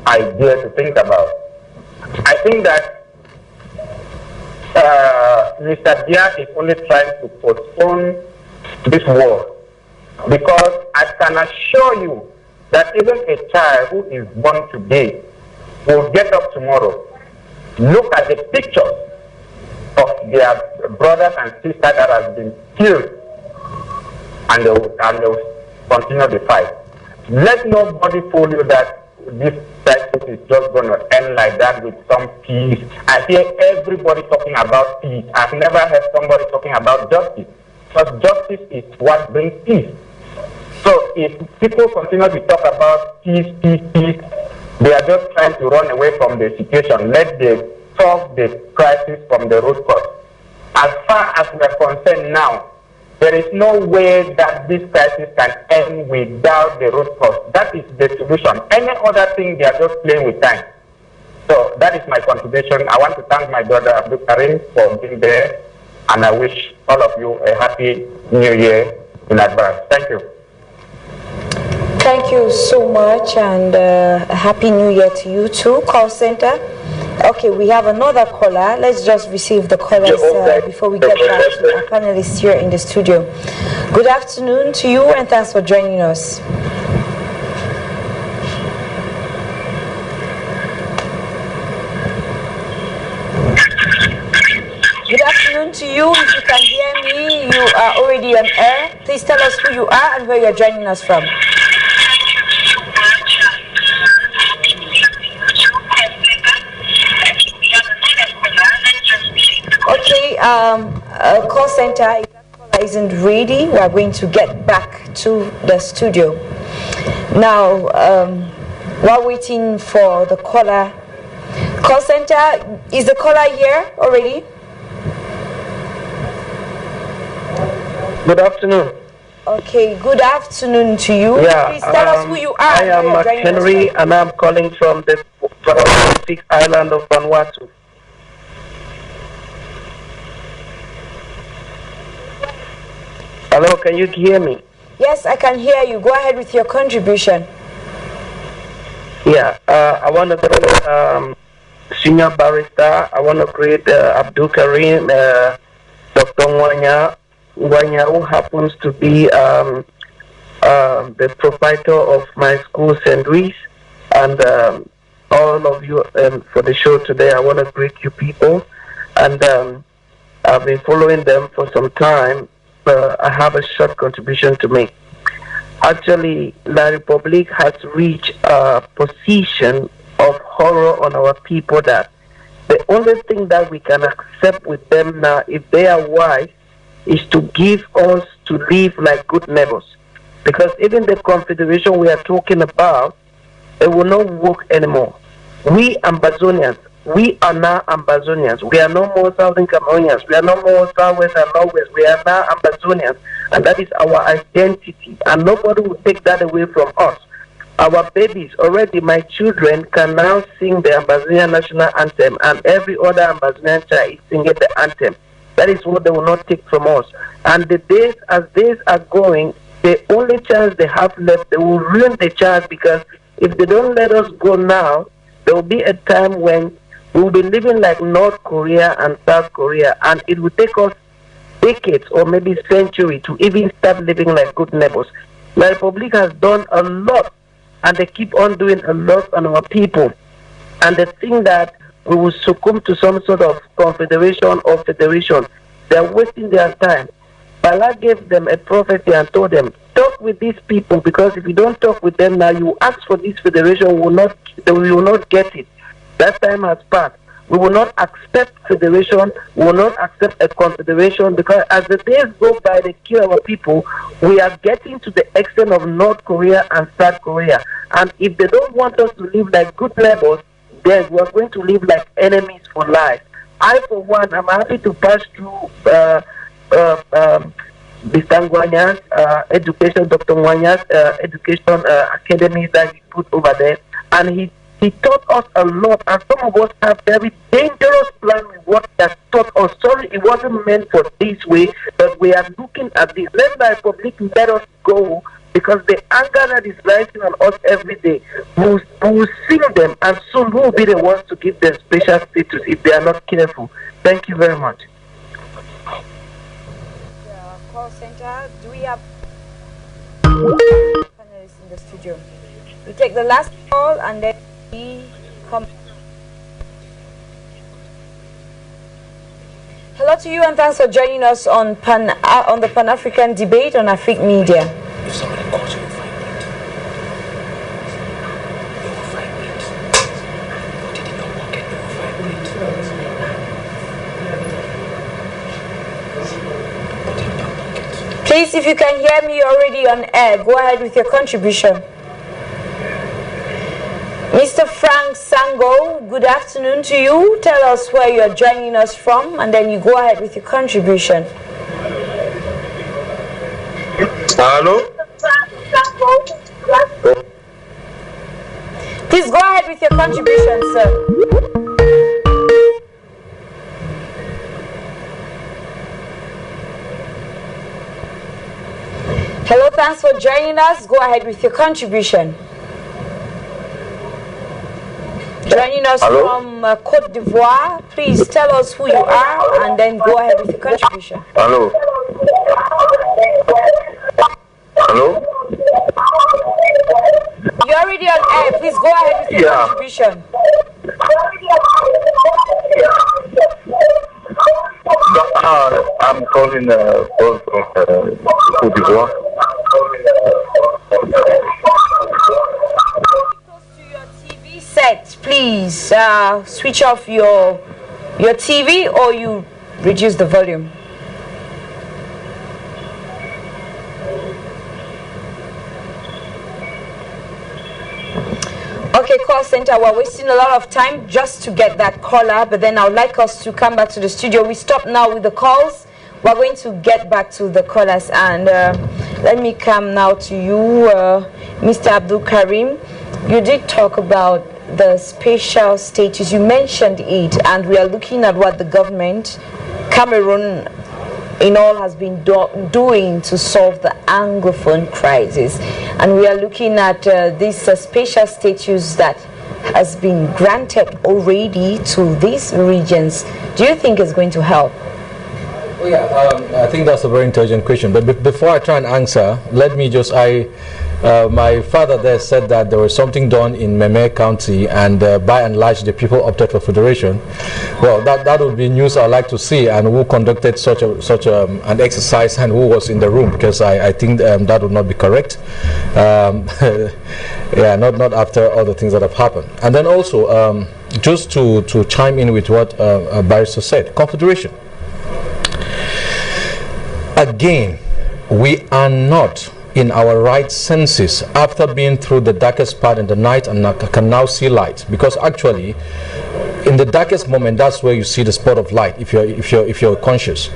idea to think about. I think that Mr. Dia is only trying to postpone this war, because I can assure you that even a child who is born today will get up tomorrow, look at the pictures of their brothers and sisters that have been killed, and they will continue the fight. Let nobody fool you that this crisis is just going to end like that with some peace. I hear everybody talking about peace. I've never heard somebody talking about justice, because justice is what brings peace. So if people continue to talk about peace, they are just trying to run away from the situation. Let them solve the crisis from the root cause. As far as we are concerned now, There is no way that this crisis can end without the root cause. That is the solution. Any other thing, they are just playing with time. So that is my contribution. I want to thank my brother Abdul Karim for being there, and I wish all of you a happy New Year in advance. Thank you. Thank you so much, and a happy New Year to you too, call center. Okay, we have another caller. Let's just receive the callers before we get back to our panelists here in the studio. Good afternoon to you, and thanks for joining us. Good afternoon to you. If you can hear me, you are already on air. Please tell us who you are and where you're joining us from. Okay, call center, if that caller isn't ready, we are going to get back to the studio. Now, while waiting for the caller, call center, is the caller here already? Good afternoon. Okay, good afternoon to you. Yeah, please tell us who you are. I am Henry, and I'm calling from the Pacific island of Vanuatu. Hello, can you hear me? Yes, I can hear you. Go ahead with your contribution. Yeah, I want to create senior barrister. I want to create Abdul Karim, Dr. Nwanya, who happens to be the proprietor of my school, St. Louis, and all of you for the show today. I want to greet you people, and I've been following them for some time. I have a short contribution to make. Actually, La Republic has reached a position of horror on our people that the only thing that we can accept with them now, if they are wise, is to give us to live like good neighbors. Because even the confederation we are talking about, it will not work anymore. We Ambazonians, we are now Ambazonians. We are no more Southern Cameroonians. We are no more Southwest and Northwest. We are now Ambazonians. And that is our identity. And nobody will take that away from us. Our babies, already my children can now sing the Ambazonian national anthem. And every other Ambazonian child is singing the anthem. That is what they will not take from us. And the days, as days are going, the only chance they have left, they will ruin the chance, because if they don't let us go now, there will be a time when we will be living like North Korea and South Korea, and it will take us decades or maybe centuries to even start living like good neighbors. La Republic has done a lot, and they keep on doing a lot on our people. And they think that we will succumb to some sort of confederation or federation. They're wasting their time. Bala gave them a prophecy and told them, talk with these people, because if you don't talk with them now, you ask for this federation, they will not get it. That time has passed. We will not accept federation, we will not accept a confederation, because as the days go by, they kill our people. We are getting to the extent of North Korea and South Korea. And if they don't want us to live like good neighbors, then we are going to live like enemies for life. I, for one, am happy to pass through Mr. Nwanya's education, Dr. Nwanya's education academies that he put over there. And he taught us a lot, and some of us have very dangerous plan with what he has taught us. Sorry, it wasn't meant for this way, but we are looking at this. Let the Republic let us go, because the anger that is rising on us every day, we will see them, and soon we will be the ones to give them special status if they are not careful. Thank you very much. Call center, do we have panelists in the studio? We take the last call and then we come. Hello to you, and thanks for joining us on the Pan-African debate on Afrique Media. If somebody calls you, vibrate. You will vibrate. Put it in your pocket, you will vibrate. Put it in your pocket. Please, if you can hear me already on air, go ahead with your contribution. Mr. Frank Sango, good afternoon to you. Tell us where you are joining us from, and then you go ahead with your contribution. Hello? Please go ahead with your contribution, sir. Hello, thanks for joining us. Go ahead with your contribution. Joining us from Côte d'Ivoire, please tell us who you are and then go ahead with your contribution. Hello? Hello? You're already on air. Please go ahead with your contribution. I'm calling from Côte d'Ivoire. Set, please switch off your TV or you reduce the volume. Okay, call center, we're wasting a lot of time just to get that caller, but then I would like us to come back to the studio. We stop now with the calls. We're going to get back to the callers, and let me come now to you, Mr. Abdul Karim. You did talk about the special status. You mentioned it, and we are looking at what the government, Cameroon, in all has been doing to solve the Anglophone crisis. And we are looking at this special status that has been granted already to these regions. Do you think it's going to help? Well, yeah, I think that's a very intelligent question. But before I try and answer, let me just, my father there said that there was something done in Kmer County, and by and large the people opted for federation. Well, that would be news I'd like to see, and who conducted such an exercise and who was in the room, because I think that would not be correct. Yeah, not after all the things that have happened. And then also, just to chime in with what Barrister said, confederation. Again, we are not in our right senses after being through the darkest part in the night and can now see light, because actually in the darkest moment that's where you see the spot of light if you're conscious.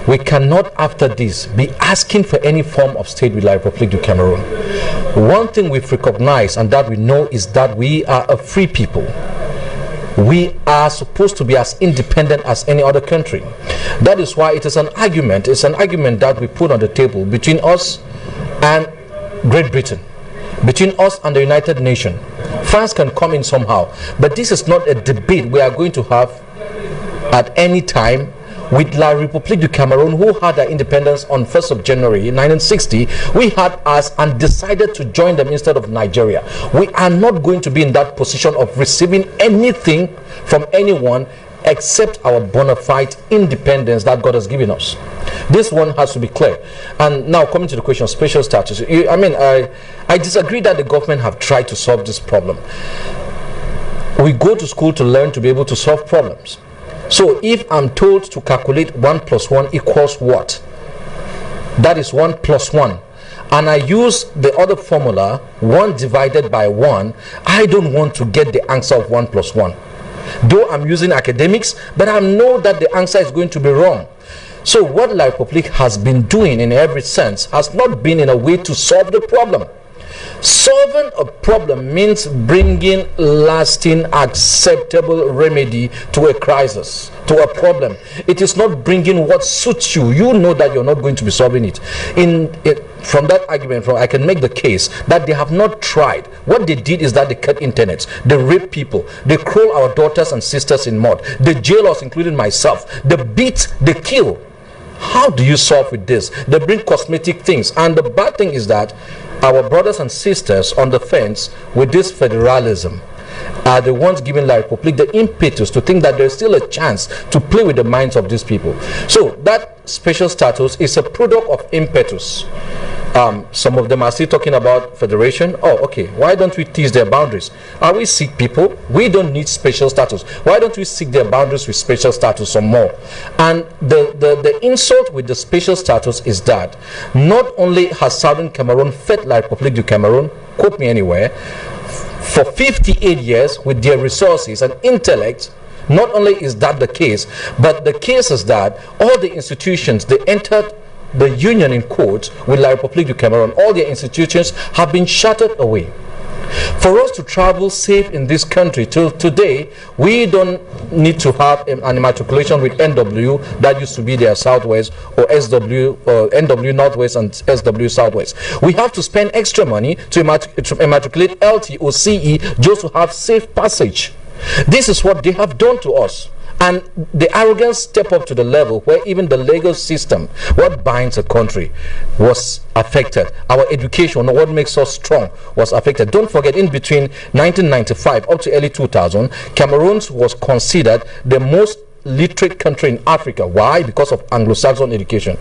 We cannot after this be asking for any form of state with la République du Cameroun. One thing we've recognized and that we know is that we are a free people. We are supposed to be as independent as any other country. That is why it is an argument. It's an argument that we put on the table between us and Great Britain, between us and the United Nations. France can come in somehow, but this is not a debate we are going to have at any time with La République du Cameroun, who had their independence on 1st of January 1960. We had us and decided to join them instead of Nigeria. We are not going to be in that position of receiving anything from anyone except our bona fide independence that God has given us. This one has to be clear. And now coming to the question of special status, I disagree that the government have tried to solve this problem. We go to school to learn to be able to solve problems. So if I'm told to calculate 1 + 1 = what? That is 1 + 1. And I use the other formula, 1 divided by 1, I don't want to get the answer of 1 + 1. Though I'm using academics, but I know that the answer is going to be wrong. So what La République has been doing in every sense has not been in a way to solve the problem. Solving a problem means bringing lasting, acceptable remedy to a crisis, to a problem. It is not bringing what suits you. You know that you're not going to be solving it. From that argument, I can make the case that they have not tried. What they did is that they cut internet, they rape people, they crawl our daughters and sisters in mud, they jail us, including myself, they beat, they kill. How do you solve with this? They bring cosmetic things, and the bad thing is that our brothers and sisters on the fence with this federalism are the ones giving La République the impetus to think that there's still a chance to play with the minds of these people. So that special status is a product of impetus. Some of them are still talking about federation. Oh, okay, why don't we tease their boundaries? Are we sick people? We don't need special status. Why don't we seek their boundaries with special status some more? And the insult with the special status is that not only has Southern Cameroon fed La République du Cameroun, quote me anywhere, for 58 years with their resources and intellect. Not only is that the case, but the case is that all the institutions they entered the union in quotes with La République du Cameroun, all their institutions have been shuttered away. For us to travel safe in this country till today, we don't need to have an immatriculation with NW that used to be there Southwest, or SW, or NW Northwest and SW Southwest. We have to spend extra money to immatriculate LT or CE just to have safe passage. This is what they have done to us. And the arrogance step up to the level where even the legal system, what binds a country, was affected. Our education, what makes us strong, was affected. Don't forget, in between 1995 up to early 2000, Cameroon was considered the most literate country in Africa. Why? Because of Anglo-Saxon education.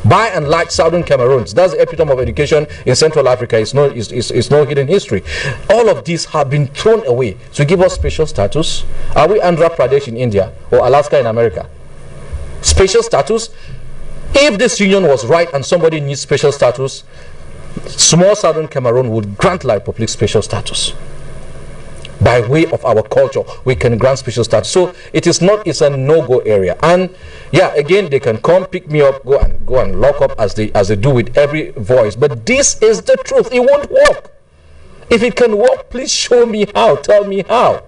By and large, Southern Cameroons, that's the epitome of education in Central Africa. It's no hidden history. All of these have been thrown away to give us special status. Are we Andhra Pradesh in India or Alaska in America? Special status? If this union was right and somebody needs special status, small Southern Cameroon would grant La République special status. By way of our culture, we can grant special status. So it's a no-go area. And yeah, again, they can come pick me up, go and lock up as they do with every voice. But this is the truth. It won't work. If it can work, please show me how. Tell me how.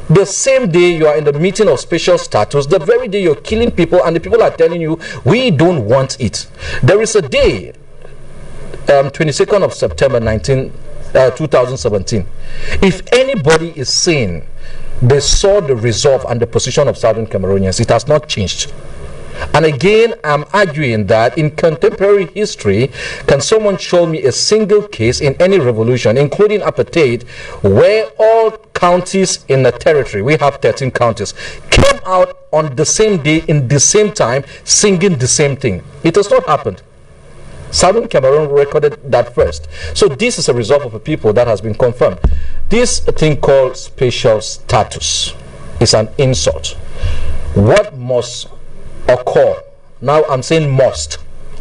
The same day you are in the meeting of special status, the very day you're killing people, and the people are telling you, we don't want it. There is a day, 22nd of September 2017. If anybody is saying they saw the resolve and the position of Southern Cameroonians, it has not changed. And again, I'm arguing that in contemporary history, can someone show me a single case in any revolution, including apartheid, where all counties in the territory, we have 13 counties, came out on the same day, in the same time, singing the same thing? It has not happened. Southern Cameroon recorded that first. So this is a result of a people that has been confirmed. This thing called special status is an insult. What must occur? Now I'm saying must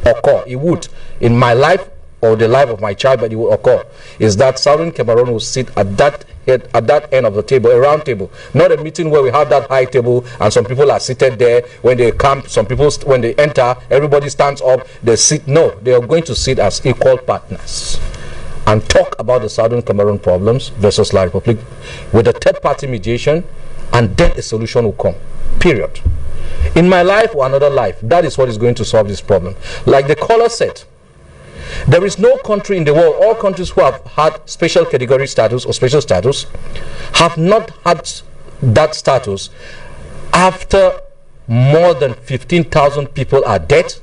occur. It would in my life or the life of my child, but it will occur, is that Southern Cameroon will sit at that end of the table, a round table, not a meeting where we have that high table and some people are seated there. When they camp, some people, when they enter, everybody stands up, they sit. No, they are going to sit as equal partners and talk about the Southern Cameroon problems versus La République with a third-party mediation, and then a solution will come, period. In my life or another life, that is what is going to solve this problem. Like the caller said, there is no country in the world, all countries who have had special category status or special status have not had that status after more than 15,000 people are dead,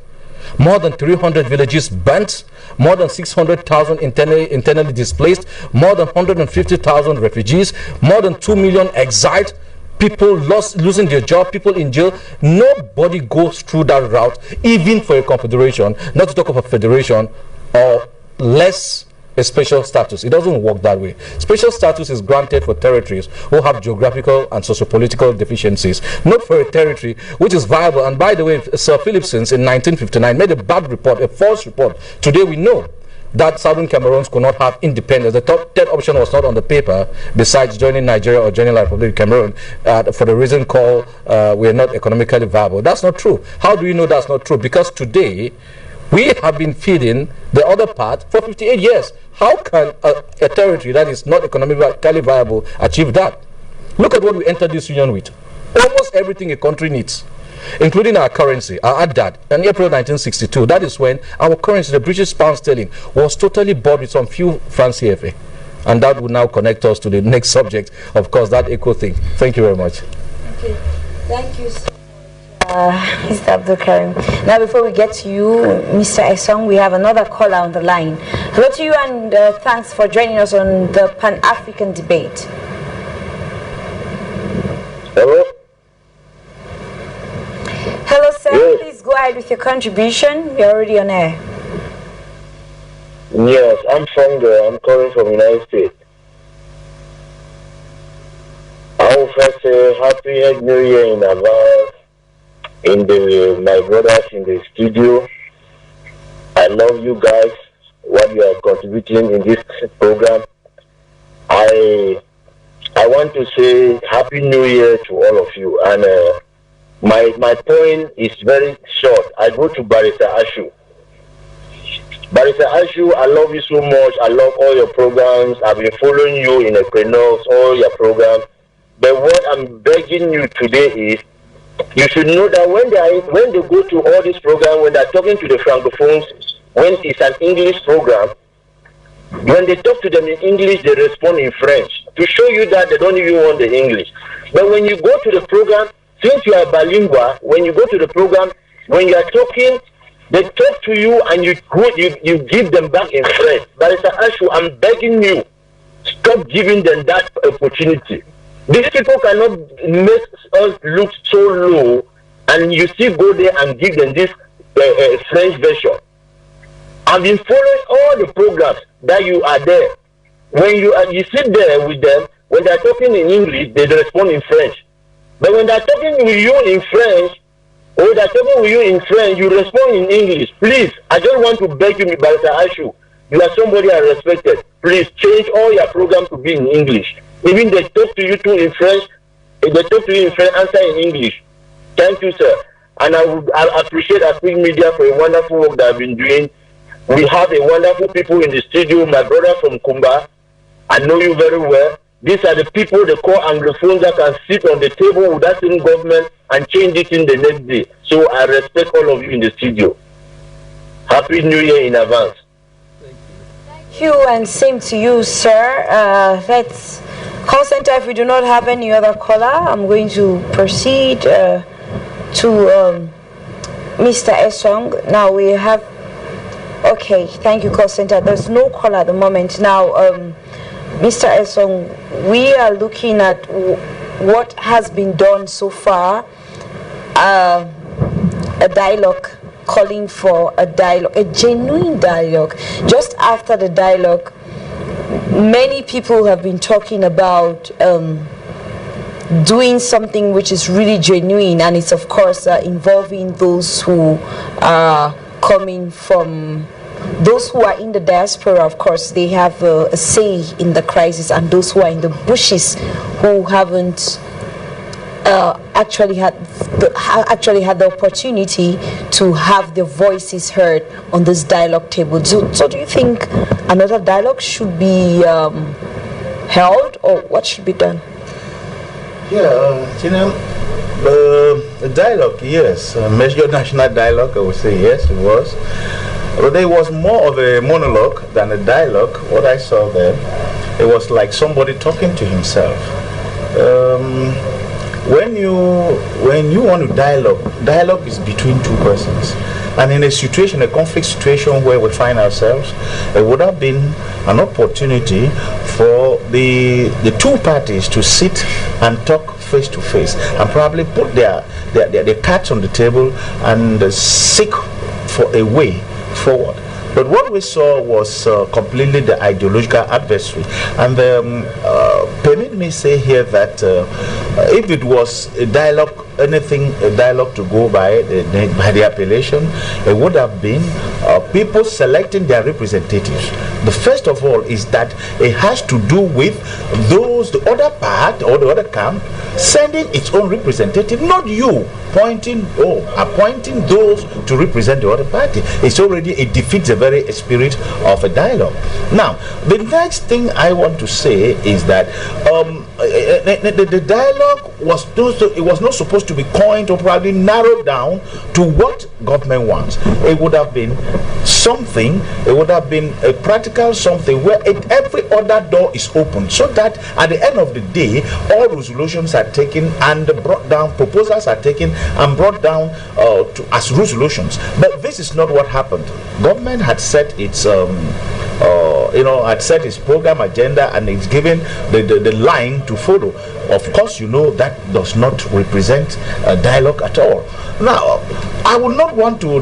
more than 300 villages burnt, more than 600,000 internally displaced, more than 150,000 refugees, more than 2 million exiled, people losing their job, people in jail. Nobody goes through that route, even for a confederation, not to talk of a federation, or less a special status. It doesn't work that way. Special status is granted for territories who have geographical and socio-political deficiencies, not for a territory which is viable. And by the way, Sir Philipsons in 1959 made a bad report, a false report. Today we know that Southern Cameroons could not have independence. The third option was not on the paper, besides joining Nigeria or joining La République du Cameroun, for the reason called we are not economically viable. That's not true. How do we know that's not true? Because today we have been feeding the other part for 58 years. How can a territory that is not economically viable achieve that? Look at what we entered this union with. Almost everything a country needs, including our currency. I'll add that. In April 1962, that is when our currency, the British pound sterling, was totally bought with some few francs CFA. And that would now connect us to the next subject, of course, that eco thing. Thank you very much. Okay, thank you so much, Mr. Abdul Karim. Now, before we get to you, Mr. Esong, we have another caller on the line. Hello to you, and thanks for joining us on the Pan-African debate. Hello? Hello, sir. Yes. Please go ahead with your contribution. We're already on air. Yes, I'm from there. I'm calling from the United States. I will first say Happy New Year in advance my brothers in the studio. I love you guys, what you are contributing in this program. I want to say Happy New Year to all of you. And my point is very short. I go to Barrister Ashu. Barrister Ashu, I love you so much. I love all your programs. I've been following you in Equinox, all your programs. But what I'm begging you today is, you should know that when they go to all these programs, when they're talking to the Francophones, when it's an English program, when they talk to them in English, they respond in French to show you that they don't even want the English. But when you go to the program, since you are bilingual, when you go to the program, when you are talking, they talk to you and you give them back in French. Barrister Ashu, I'm begging you, stop giving them that opportunity. These people cannot make us look so low, and you still go there and give them this French version. I've been following all the programs that you are there. When you sit there with them, when they're talking in English, they respond in French. But when they're talking with you in French, or they're talking with you in French, you respond in English. Please, I just want to beg you, Barrister Ashu. You are somebody I respected. Please change all your programs to be in English. Even they talk to you too in French, if they talk to you in French, answer in English. Thank you, sir. And I appreciate Afrique Media for a wonderful work that I've been doing. We have a wonderful people in the studio. My brother from Kumba, I know you very well. These are the people they call Anglophones that can sit on the table with that same government and change it in the next day. So I respect all of you in the studio. Happy New Year in advance. Thank you, and same to you, sir. Let's call center. If we do not have any other caller, I'm going to proceed to Mr. Esong. Now we have. Okay, thank you, call center. There's no call at the moment. Now, Mr. Esong, we are looking at what has been done so far. A dialogue, calling for a dialogue, a genuine dialogue. Just after the dialogue, many people have been talking about doing something which is really genuine, and it's of course involving those who are coming from, those who are in the diaspora. Of course, they have a say in the crisis, and those who are in the bushes who haven't actually had the opportunity to have their voices heard on this dialogue table. So do you think another dialogue should be held, or what should be done? Yeah, the dialogue, yes, major national dialogue, I would say yes, it was. But there was more of a monologue than a dialogue. What I saw there, it was like somebody talking to himself. When you want to dialogue is between two persons. And in a situation, a conflict situation where we find ourselves, it would have been an opportunity for the two parties to sit and talk face to face, and probably put their cards on the table and seek for a way forward. But what we saw was completely the ideological adversary. And permit me say here that if it was a dialogue, a dialogue to go by the appellation, it would have been people selecting their representatives. The first of all is that it has to do with the other part or the other camp sending its own representative, not you appointing those to represent the other party. It defeats the very spirit of a dialogue. Now, the next thing I want to say is that the dialogue was not supposed to be coined or probably narrowed down to what government wants. It would have been something, it would have been a practical something where every other door is open, so that at the end of the day, all resolutions are taken and brought down, proposals are taken and brought down as resolutions. But this is not what happened. Government had set its had set its program agenda, and it's given the line to follow. Of course, that does not represent a dialogue at all. Now, I would not want to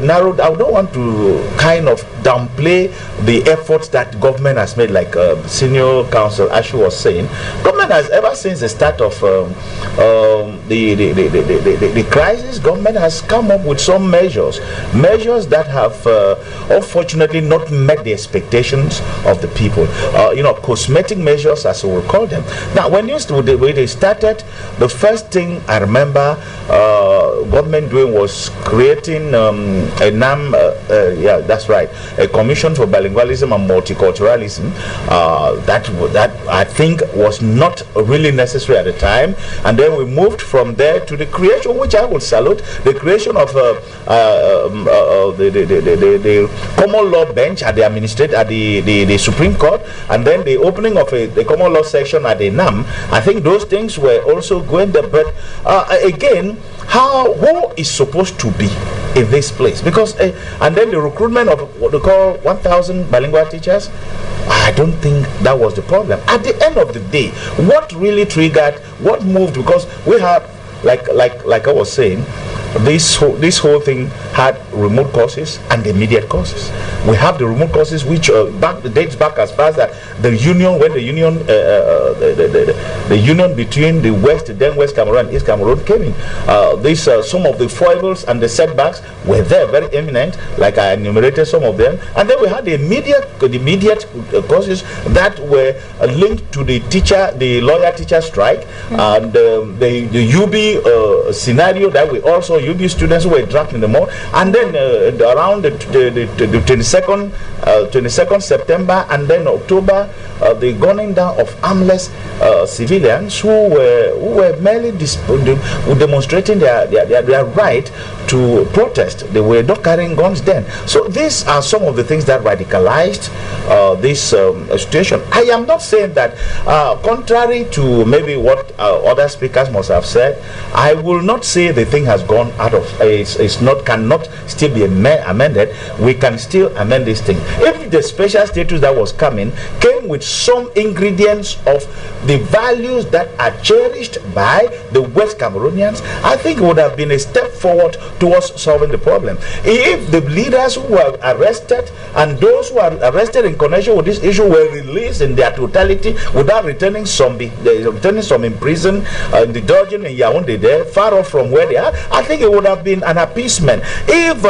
kind of downplay the efforts that government has made, like Senior Counsel Ashu was saying. Government has, ever since the start of the crisis, government has come up with some measures that have unfortunately not met the expectations of the people. Cosmetic measures, as we will call them. Now, when they started, the first thing I remember government doing was creating a NAM, that's right, a commission for bilingualism and multiculturalism that I think was not really necessary at the time. And then we moved from there to the creation, which I would salute, the creation of the common law bench at the Supreme Court, and then the opening of the common law section at the NAM. I think those things were also going there. But again, who is supposed to be in this place? Because and then the recruitment of what they call 1,000 bilingual teachers, I don't think that was the problem. At the end of the day, what really triggered, what moved, because we have, like I was saying, this whole thing had remote causes and immediate causes. We have the remote causes, which dates back as far as that the union, when the union between the West Cameroon and East Cameroon came in. Some of the foibles and the setbacks were there, very eminent, like I enumerated some of them. And then we had the immediate causes that were linked to the lawyer teacher strike, and the UB scenario that we also, UB students who were dragged in the mud, and then around the 22nd September and then October, the gunning down of armless civilians who were merely demonstrating their right to protest. They were not carrying guns then. So these are some of the things that radicalized this situation. I am not saying that, contrary to maybe what other speakers must have said, I will not say the thing has gone out of, cannot still be amended. We can still amend this thing. If the special status that was came with some ingredients of the values that are cherished by the West Cameroonians, I think it would have been a step forward towards solving the problem. If the leaders who were arrested and those who are arrested in connection with this issue were released in their totality without returning some in prison, in the dungeon in Yaoundé there, far off from where they are, I think it would have been an appeasement. If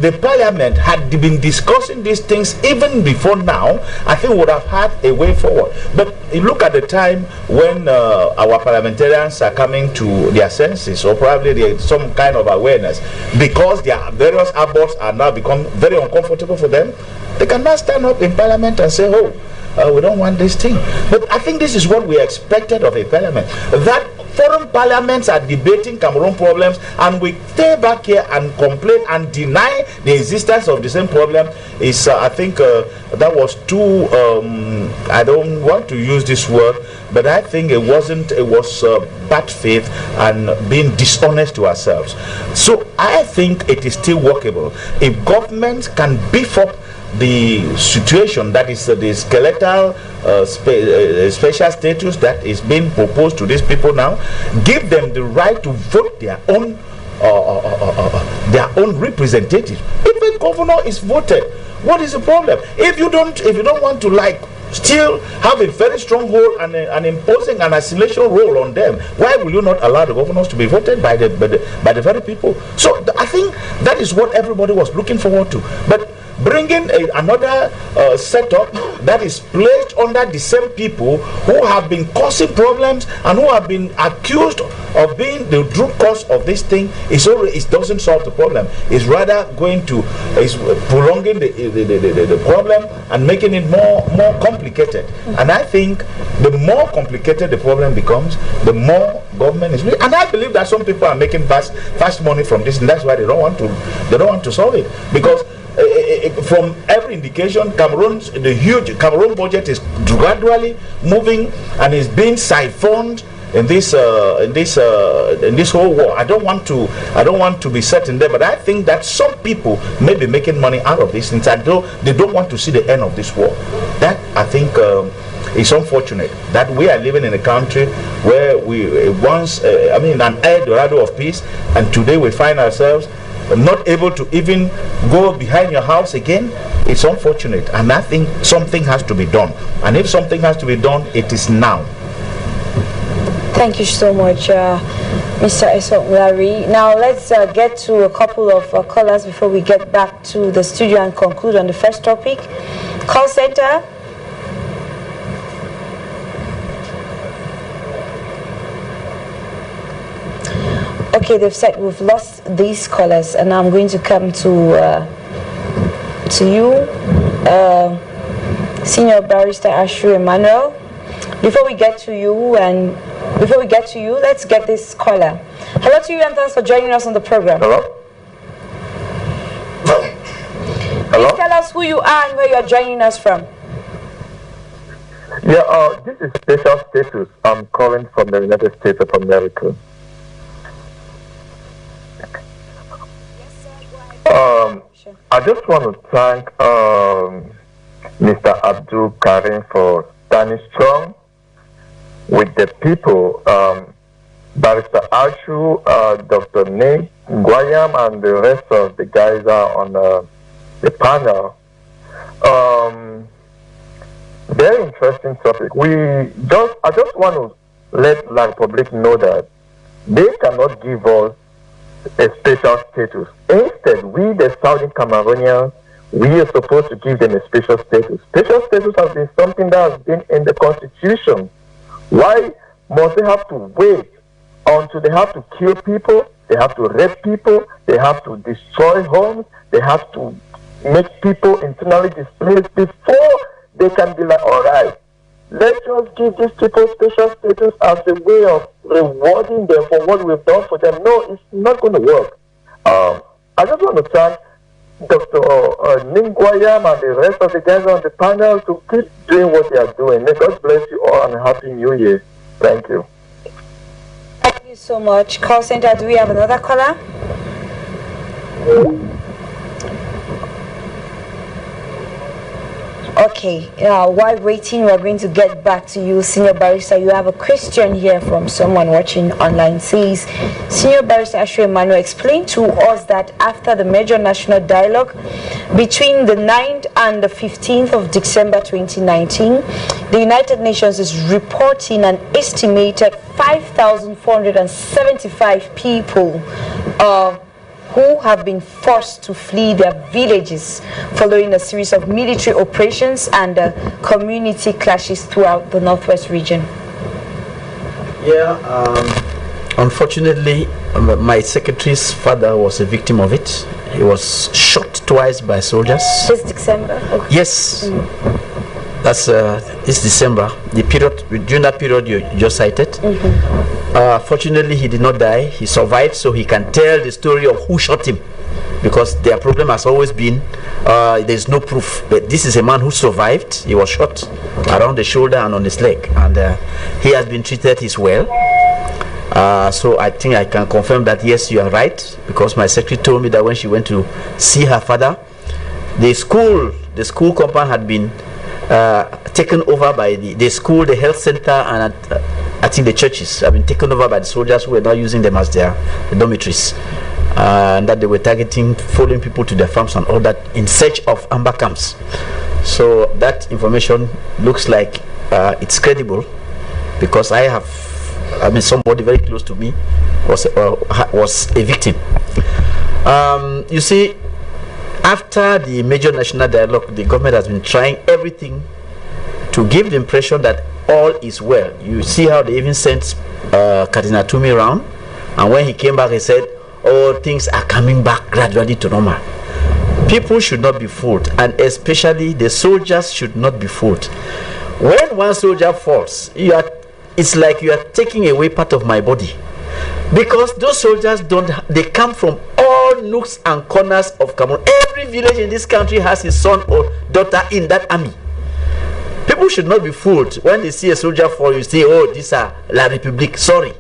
the parliament had been discussing these things even before now, I think we would have had a way forward. But you look at the time when our parliamentarians are coming to their senses, or probably there's some kind of awareness, because their various abbots are now become very uncomfortable for them, they can now stand up in parliament and say, oh, we don't want this thing. But I think this is what we expected of a parliament, that foreign parliaments are debating Cameroon problems, and we stay back here and complain and deny the existence of the same problem. Is I think that was too, I don't want to use this word, but I think it was bad faith and being dishonest to ourselves. So I think it is still workable if governments can beef up the situation, that is the skeletal special status that is being proposed to these people now, give them the right to vote their own representative. If a governor is voted, what is the problem? If you don't want to still have a very strong hold and imposing an assimilation role on them, why will you not allow the governors to be voted by the very people? So I think that is what everybody was looking forward to. But bringing another setup that is placed under the same people who have been causing problems and who have been accused of being the root cause of this thing, it doesn't solve the problem. It's rather prolonging the problem and making it more complicated. And I think the more complicated the problem becomes, the more government is. And I believe that some people are making fast money from this, and that's why they don't want to solve it, because from every indication, the huge Cameroon budget is gradually moving and is being siphoned in this whole war. I don't want to be certain there, but I think that some people may be making money out of this, and they don't want to see the end of this war. That I think it's unfortunate that we are living in a country where we once, an El Dorado of peace, and today we find ourselves not able to even go behind your house again. It's unfortunate, and I think something has to be done. And if something has to be done, it is now. Thank you so much, Mr. Esok-Larry. Now let's get to a couple of callers before we get back to the studio and conclude on the first topic. Call center. Okay, they've said we've lost these callers, and I'm going to come to to you, Senior Barrister Ashu Emmanuel. Before we get to you, let's get this caller. Hello to you, and thanks for joining us on the program. Hello? Please tell us who you are and where you are joining us from. Yeah, this is Special Status. I'm calling from the United States of America. I just want to thank Mr. Abdul Karim for standing strong with the people. Barrister Ashu, Dr. Nate Guayam, and the rest of the guys are on the panel. Very interesting topic. I just want to let La Republic know that they cannot give us a special status. Instead, we, the Southern Cameroonians, we are supposed to give them a special status. Special status has been something that has been in the Constitution. Why must they have to wait until they have to kill people, they have to rape people, they have to destroy homes, they have to make people internally displaced before they can be like, all right, let's just give these people special status as a way of rewarding them for what we've done for them. No, it's not going to work. I just want to thank Dr. Ningwayam and the rest of the guys on the panel to keep doing what they are doing. May God bless you all and Happy New Year. Thank you. Thank you so much. Call center, do we have another caller? Okay, while waiting, we're going to get back to you, Senior Barrister. You have a question here from someone watching online. Says, Senior Barrister Ashu Emmanuel, explain to us that after the major national dialogue between the 9th and the 15th of December 2019, the United Nations is reporting an estimated 5,475 people who have been forced to flee their villages following a series of military operations and community clashes throughout the Northwest region. Yeah, unfortunately, my secretary's father was a victim of it. He was shot twice by soldiers. This December? Okay. Yes. That's this December, the period, during that period you just cited. Fortunately, he did not die. He survived, so he can tell the story of who shot him, because their problem has always been there's no proof. But this is a man who survived. He was shot around the shoulder and on his leg, and he has been treated. He's well. So I think I can confirm that yes, you are right, because my secretary told me that when she went to see her father, the school compound had been taken over by the school, the health center, and I think the churches have been taken over by the soldiers who were not using them as their dormitories, and that they were targeting, following people to their farms and all that in search of amber camps. So that information looks like it's credible, because somebody very close to me was a victim. You see, after the major national dialogue, the government has been trying everything to give the impression that all is well. You see how they even sent Cardinal Tumi around, and when he came back, he said, oh, things are coming back gradually to normal. People should not be fooled, and especially the soldiers should not be fooled. When one soldier falls, it's like you are taking away part of my body, because those soldiers they come from all nooks and corners of Cameroon. Every village in this country has his son or daughter in that army. People should not be fooled. When they see a soldier fall, you say, oh, these are La Republique. Sorry.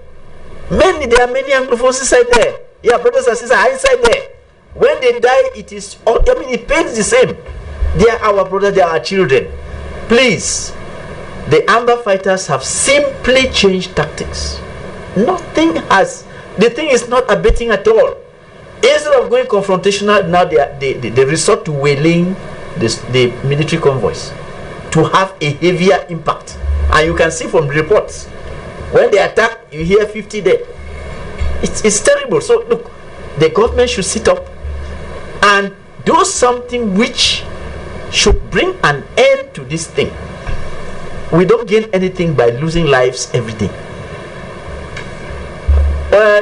There are many Anglophones inside there. Yeah, brothers and sisters are inside there. When they die, it pains the same. They are our brothers, they are our children. Please, the Amber fighters have simply changed tactics. The thing is not abating at all. Instead of going confrontational, now they resort to wailing the military convoys to have a heavier impact. And you can see from the reports, when they attack, you hear 50 dead. It's terrible. So look, the government should sit up and do something which should bring an end to this thing. We don't gain anything by losing lives every day.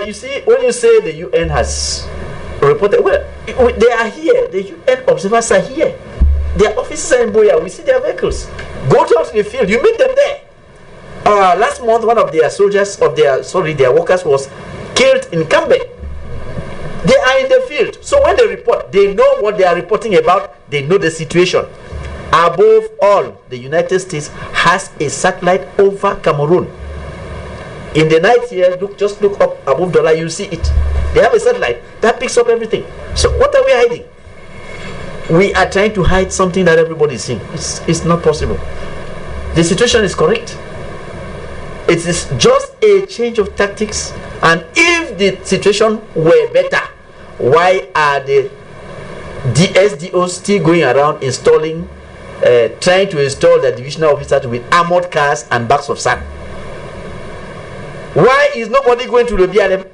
You see, when you say the UN has reported, well, they are here. The UN observers are here. Their offices are in Boya. We see their vehicles. Go down to the field. You meet them there. Last month, one of their soldiers, their workers was killed in Kamer. They are in the field. So when they report, they know what they are reporting about. They know the situation. Above all, the United States has a satellite over Cameroon. In the night here, just look up above dollar, you see it. They have a satellite that picks up everything. So what are we hiding? We are trying to hide something that everybody is seeing. It's not possible. The situation is correct. It is just a change of tactics. And if the situation were better, why are the SDOs still going around installing, trying to install the divisional officers with armored cars and bags of sand? Why is nobody going to the BLM?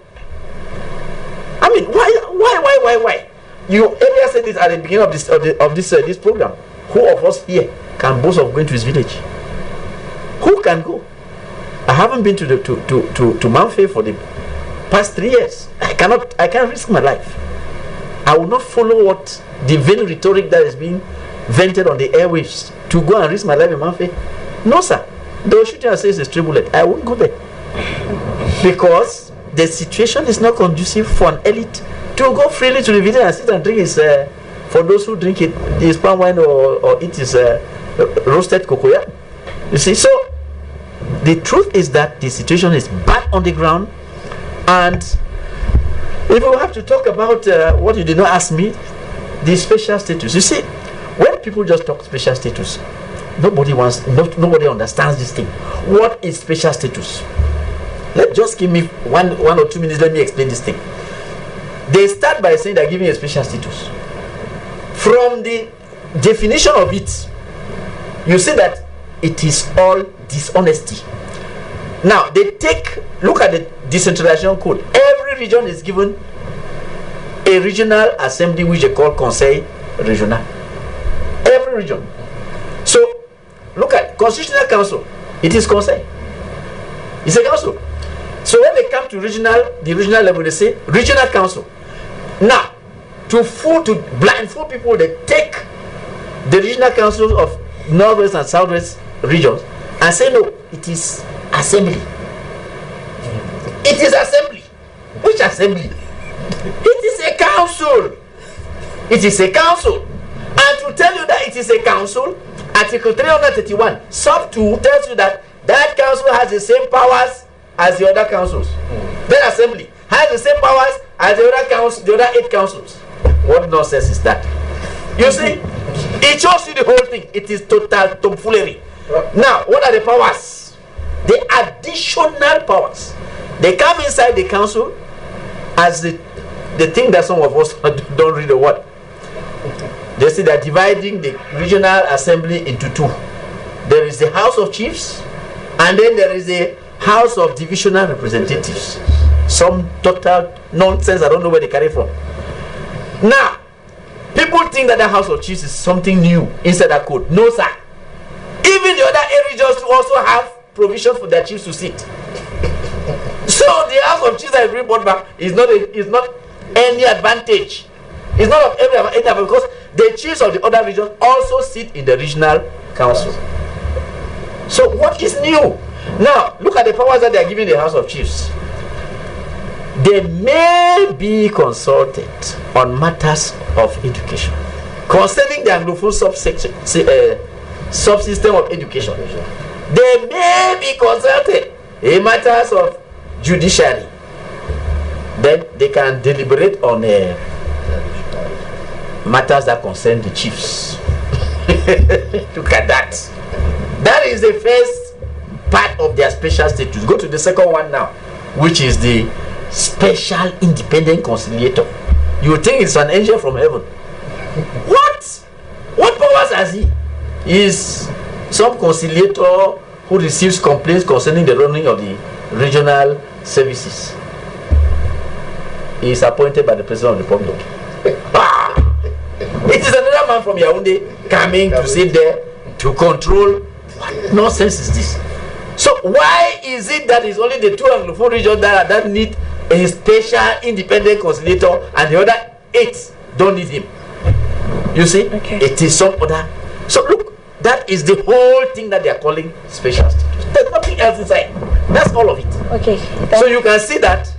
I mean, why? You earlier said this at the beginning of this program. Who of us here can boast of going to his village? Who can go? I haven't been to Manfe for the past 3 years. I can't risk my life. I will not follow what the vain rhetoric that is being vented on the airwaves to go and risk my life in Manfe. No, sir. They will shoot you and say it's a stray bullet. I won't go there. Because the situation is not conducive for an elite to go freely to the village and sit and drink his, for those who drink it, his palm wine or eat his roasted cocoa. You see, so the truth is that the situation is bad on the ground. And if we have to talk about what you did not ask me, the special status. You see, when people just talk special status, nobody understands this thing. What is special status? Just give me one or 2 minutes. Let me explain this thing. They start by saying they're giving a special status. From the definition of it, you see that it is all dishonesty. Now they look at the decentralization code. Every region is given a regional assembly which they call Conseil Regional. Every region. So look at Constitutional Council. It is Conseil. It's a council. So when they come to the regional level, they say regional council. Now, to blindfold people, they take the regional councils of northwest and southwest regions and say no, it is assembly. It is assembly. Which assembly? It is a council. It is a council. And to tell you that it is a council, Article 331, sub 2 tells you that that council has the same powers as the other councils. That assembly has the same powers as the other 8 councils. What nonsense is that? You see, it shows you the whole thing. It is total tomfoolery. Now, what are the powers? The additional powers. They come inside the council as the thing that some of us don't read the word. They say they're dividing the regional assembly into 2. There is the House of Chiefs, and then there is a House of Divisional Representatives. Some total nonsense. I don't know where they carry from. Now, people think that the House of Chiefs is something new inside that code. No, sir. Even the other regions also have provisions for their chiefs to sit. So the House of Chiefs that is being brought back is not any advantage. It's not of any advantage because the chiefs of the other regions also sit in the regional council. So what is new? Now, look at the powers that they are giving the House of Chiefs. They may be consulted on matters of education concerning the Anglophone subsystem of education. They may be consulted in matters of judiciary. Then they can deliberate on matters that concern the chiefs. Look at that. That is the first part of their special status. Go to the second one now, which is the special independent conciliator. You think it's an angel from heaven. What powers has he? He is some conciliator who receives complaints concerning the running of the regional services. He is appointed by the President of the Republic. It is another man from Yaoundé coming to sit there to control. What nonsense is this? So why is it that it's only the 2 Anglophone regions that need a special independent conciliator and the other 8 don't need him. You see? Okay. It is some other. So look, that is the whole thing that they are calling special status. There's nothing else inside. That's all of it. Okay. So you can see that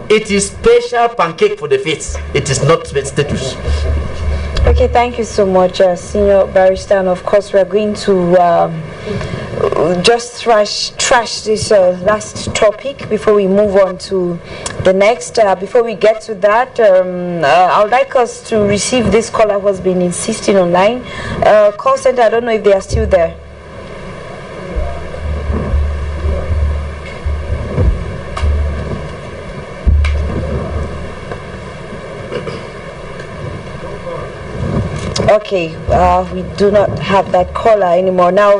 it is special pancake for the faith. It is not status. Okay, thank you so much, Senior Barrister. And of course, we are going to just trash this last topic before we move on to the next. Before we get to that, I would like us to receive this caller who has been insisting online. Call center, I don't know if they are still there. Okay, we do not have that caller anymore. Now,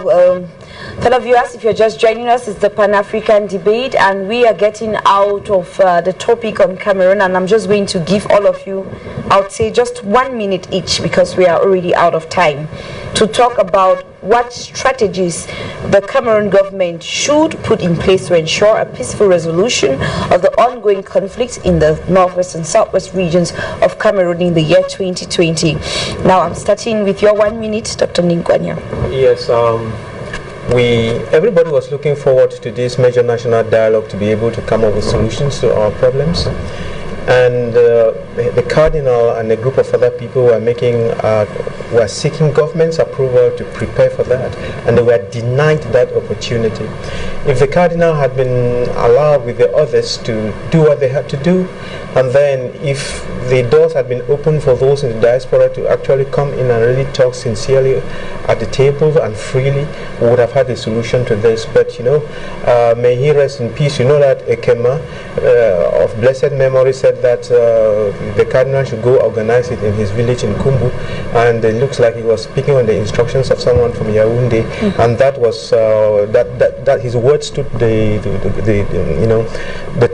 fellow viewers, if you're just joining us, it's the Pan-African debate, and we are getting out of the topic on Cameroon, and I'm just going to give all of you, I would say, just 1 minute each, because we are already out of time, to talk about what strategies the Cameroon government should put in place to ensure a peaceful resolution of the ongoing conflicts in the northwest and southwest regions of Cameroon in the year 2020. Now, I'm starting with your 1 minute, Dr. Ninkwanya. Yes, everybody was looking forward to this major national dialogue to be able to come up with solutions to our problems. And the Cardinal and a group of other people were seeking government's approval to prepare for that, and they were denied that opportunity. If the Cardinal had been allowed with the others to do what they had to do, and then if the doors had been opened for those in the diaspora to actually come in and really talk sincerely at the table and freely, we would have had a solution to this. But you know, may he rest in peace. You know that Kmer of blessed memory said that the Cardinal should go organize it in his village in Kumbu, and it looks like he was speaking on the instructions of someone from Yaoundé, and that was that his words stood the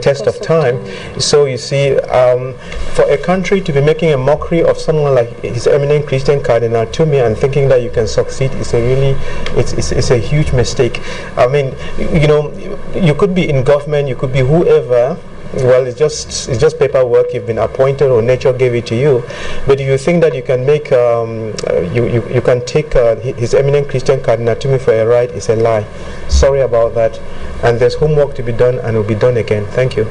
test of time. So you see, for a country to be making a mockery of someone like His Eminent Christian Cardinal to me and thinking that you can succeed is it's a huge mistake. I mean, you know, you could be in government, you could be whoever. Well, it's just paperwork. You've been appointed, or nature gave it to you. But if you think that you can make you can take His Eminent Christian Cardinal to me for a ride, it's a lie. Sorry about that. And there's homework to be done, and will be done again. Thank you.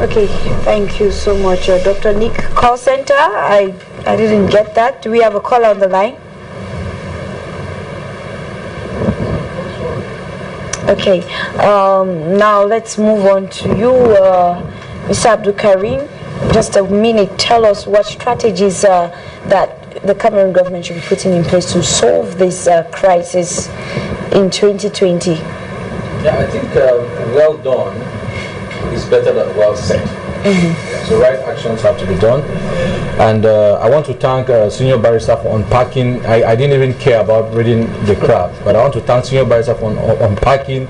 Okay, thank you so much, Dr. Nick. Call center, I didn't get that. Do we have a call on the line? Okay, now let's move on to you, Mr. Abdul Karim. Just a minute, tell us what strategies that the Cameroon government should be putting in place to solve this crisis in 2020. Yeah, I think well done is better than well said. So right actions have to be done. And I want to thank Senior Barrister for unpacking. I didn't even care about reading the crap, but I want to thank Senior Barrister for unpacking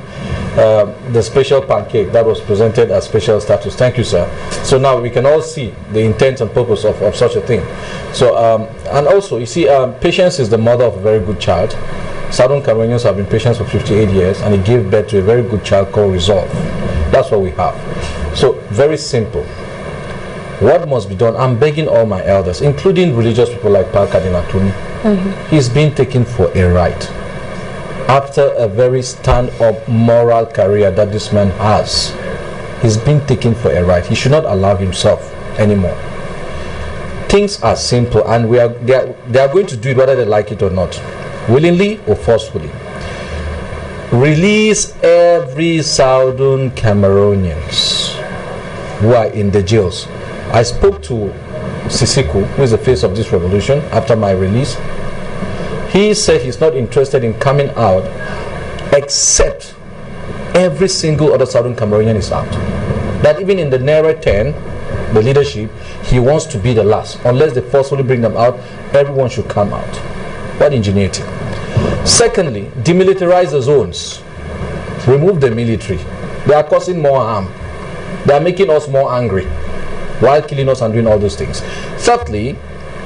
the special pancake that was presented as special status. Thank you, sir. So now we can all see the intent and purpose of such a thing. So and also, you see, patience is the mother of a very good child. Southern Cameroonians have been patient for 58 years, and it gave birth to a very good child called resolve. That's what we have. So very simple. What must be done? I'm begging all my elders, including religious people like Pa Cardinal Tony. He's been taken for a ride after a very stand-up moral career that this man has. He's been taken for a ride. He should not allow himself anymore. Things are simple, and they are going to do it whether they like it or not, willingly or forcefully. Release every Southern Cameroonians who are in the jails. I spoke to Sisiku, who is the face of this revolution, after my release. He said he's not interested in coming out except every single other Southern Cameroonian is out. That even in the nearer 10, the leadership, he wants to be the last. Unless they forcefully bring them out, everyone should come out. What ingenuity. Secondly, demilitarize the zones. Remove the military. They are causing more harm. They are making us more angry while killing us and doing all those things. Thirdly,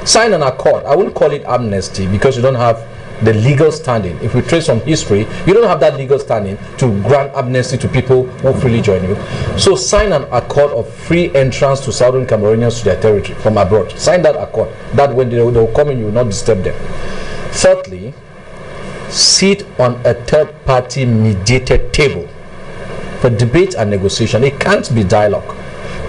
sign an accord. I wouldn't call it amnesty because you don't have the legal standing. If we trace some history, you don't have that legal standing to grant amnesty to people who freely join you. So sign an accord of free entrance to Southern Cameroonians to their territory from abroad. Sign that accord. That when they will come in, you will not disturb them. Thirdly, sit on a third-party mediated table for debate and negotiation. It can't be dialogue.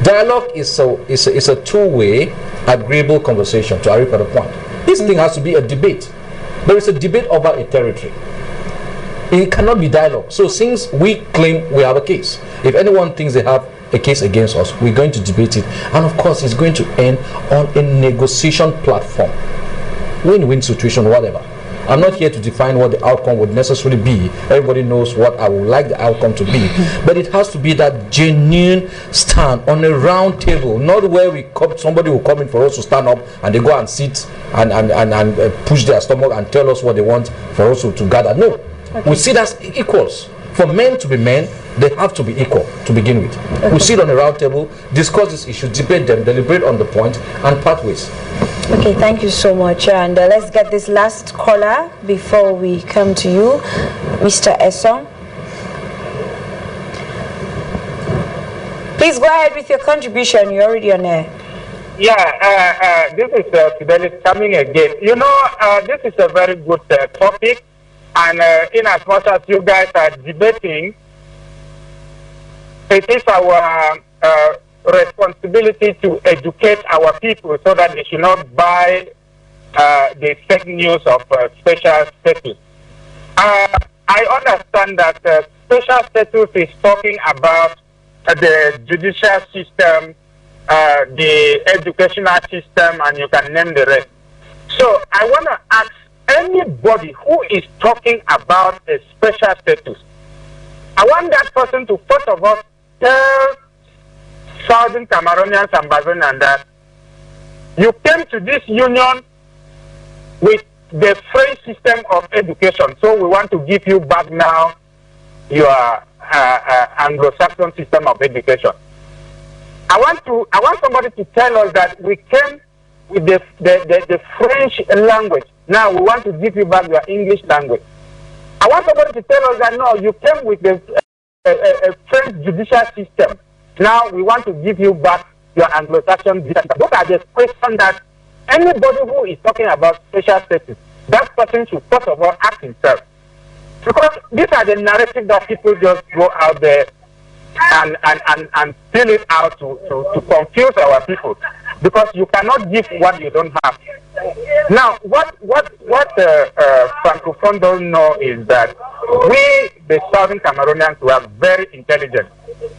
Dialogue is a two-way, agreeable conversation, to Arifa the point. This thing has to be a debate. There is a debate over a territory. It cannot be dialogue. So since we claim we have a case, if anyone thinks they have a case against us, we're going to debate it. And of course, it's going to end on a negotiation platform. Win-win situation, whatever. I'm not here to define what the outcome would necessarily be. Everybody knows what I would like the outcome to be. But it has to be that genuine stand on a round table, not where somebody will come in for us to stand up and they go and sit and push their stomach and tell us what they want for us to gather. No. Okay. We see that as equals. For men to be men, they have to be equal to begin with. Okay. We sit on a round table, discuss this issue, debate them, deliberate on the point, and part ways. Okay, thank you so much. And let's get this last caller before we come to you, Mr. Essong. Please go ahead with your contribution. You're already on air. Yeah, this is Fidelis coming again. You know, this is a very good topic. And in as much as you guys are debating, it is our responsibility to educate our people so that they should not buy the fake news of special status. I understand that special status is talking about the judicial system, the educational system, and you can name the rest. So I want to ask anybody who is talking about a special status, I want that person to first of all tell Southern Cameroonians and Bazonians that you came to this union with the French system of education, so we want to give you back now your Anglo-Saxon system of education. I want somebody to tell us that we came with the French language. Now we want to give you back your English language. I want somebody to tell us that no, you came with the French judicial system. Now we want to give you back your Anglo-Saxon system. Those are the questions that anybody who is talking about special status, that person should first of all ask himself. Because these are the narratives that people just go out there and fill it out to confuse our people. Because you cannot give what you don't have. Now, what Francophone don't know is that we, the Southern Cameroonians, we are very intelligent.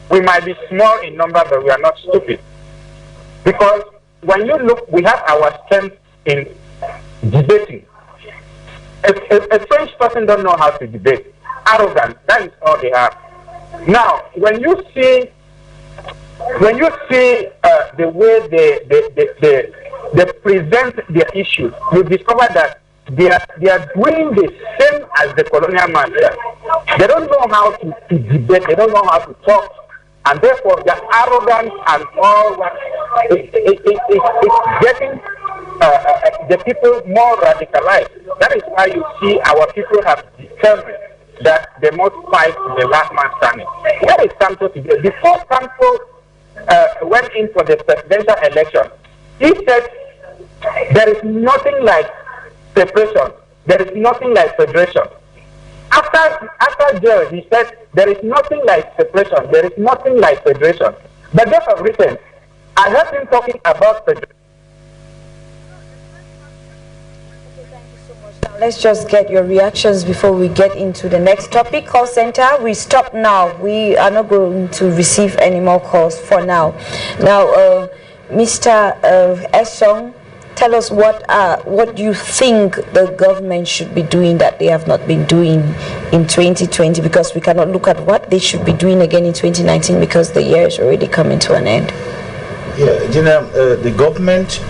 We might be small in number, but we are not stupid. Because when you look, we have our strength in debating. A French person don't know how to debate. Arrogant, that is all they have. Now, when you see the way they present their issues, you discover that they are doing the same as the colonial master. They don't know how to debate, they don't know how to talk, and therefore their arrogance and all that it's getting the people more radicalized. That is why you see our people have determined that they must fight the last man standing. Where is Santos today? Before Santos went in for the presidential election, he said there is nothing like separation, there is nothing like federation. After jail, he said there is nothing like separation, there is nothing like federation. But just of recent, I heard him talking about federation. Let's just get your reactions before we get into the next topic. Call center, we stop now. We are not going to receive any more calls for now. Now, Mr. Essong, tell us what you think the government should be doing that they have not been doing in 2020, because we cannot look at what they should be doing again in 2019 because the year is already coming to an end. Yeah, Gina, the government,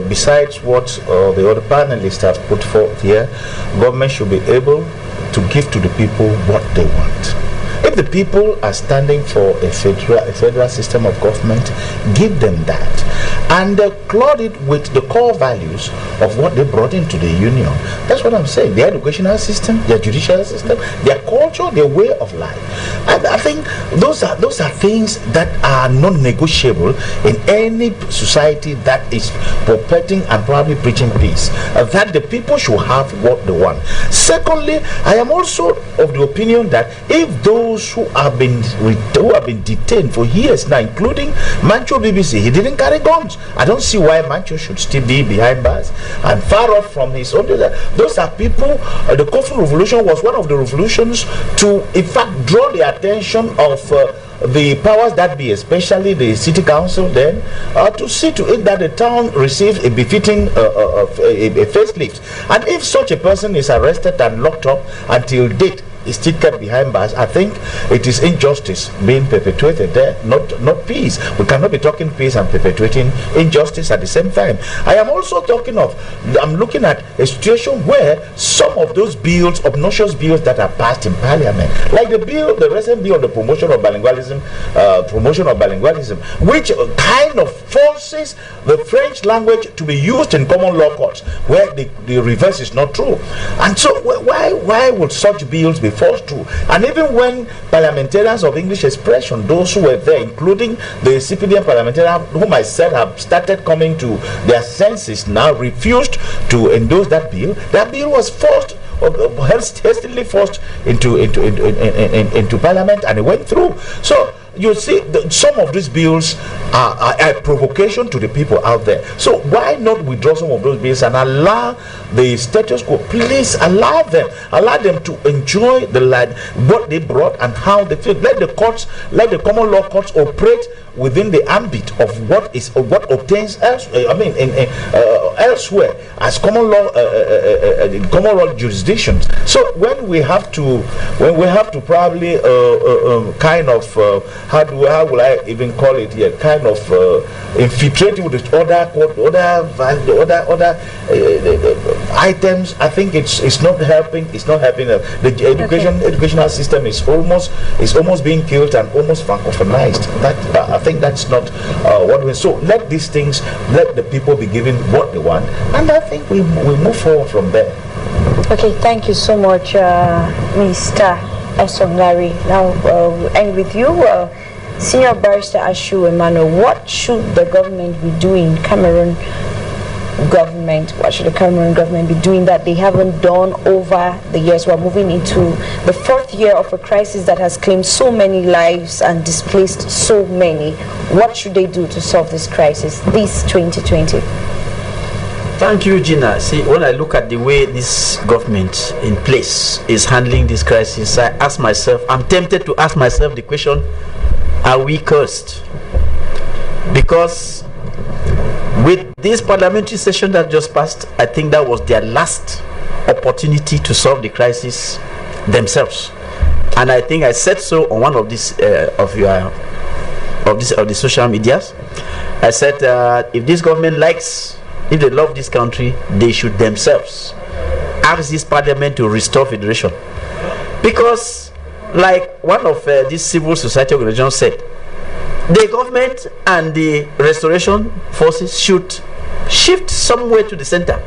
besides what the other panelists have put forth here, government should be able to give to the people what they want. If the people are standing for a federal system of government, give them that, and clothe it with the core values of what they brought into the union. That's what I'm saying. Their educational system, their judicial system, their culture, their way of life. And I think those are things that are non-negotiable in any society that is perpetuating and probably preaching peace. That the people should have what they want. Secondly, I am also of the opinion that if those who have been detained for years now, including Mancho BBC, he didn't carry guns. I don't see why Mancho should still be behind bars and far off from his own. Those are people. The Cultural Revolution was one of the revolutions to, in fact, draw the attention of the powers that be, especially the city council then, to see to it that the town receives a befitting a facelift. And if such a person is arrested and locked up until date, is still kept behind bars, I think it is injustice being perpetuated there, not peace. We cannot be talking peace and perpetuating injustice at the same time. I am also talking of, I'm looking at a situation where some of those bills, obnoxious bills that are passed in parliament, like the recent bill on the promotion of bilingualism, which kind of forces the French language to be used in common law courts, where the reverse is not true. And so why would such bills be forced through? And even when parliamentarians of English expression, those who were there, including the CPDM parliamentarians whom I said have started coming to their senses now, refused to endorse that bill was forced, hastily forced into parliament, and it went through. So you see, some of these bills are a provocation to the people out there. So why not withdraw some of those bills and allow the status quo? Please allow them to enjoy the land, what they brought and how they feel. Let the courts, let the common law courts operate within the ambit of what obtains elsewhere. Elsewhere as common law jurisdictions. So when we have to probably kind of how will I even call it here? Kind of infiltrate with the other items. I think it's not helping. It's not helping. The educational system is almost being killed and almost francophonized. I think that's not what we. So let these things, let the people be given what they want, and I think we move forward from there. Okay, thank you so much, Mr. Esongari. Now we'll end with you, Senior Barrister Ashu Emmanuel. What should the government be doing, Cameroon government? What should the Cameroon government be doing that they haven't done over the years? We're moving into the fourth year of a crisis that has claimed so many lives and displaced so many. What should they do to solve this crisis, this 2020? Thank you, Gina. See, when I look at the way this government in place is handling this crisis, I ask myself, I'm tempted to ask myself the question, are we cursed? Because with this parliamentary session that just passed, I think that was their last opportunity to solve the crisis themselves. And I think I said so on one of these of the social medias. I said if this government likes, if they love this country, they should themselves ask this parliament to restore federation. Because, like one of these civil society organizations said, the government and the restoration forces should shift somewhere to the center.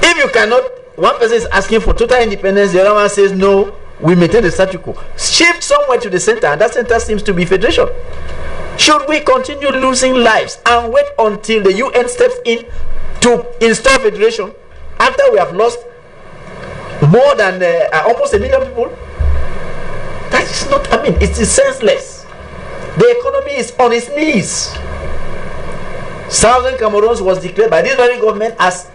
If you cannot, one person is asking for total independence, the other one says no, we maintain the status quo. Shift somewhere to the center, and that center seems to be federation. Should we continue losing lives and wait until the UN steps in to install federation after we have lost more than almost 1 million people? That is not, I mean, it's senseless. The economy is on its knees. Southern Cameroon was declared by this very government as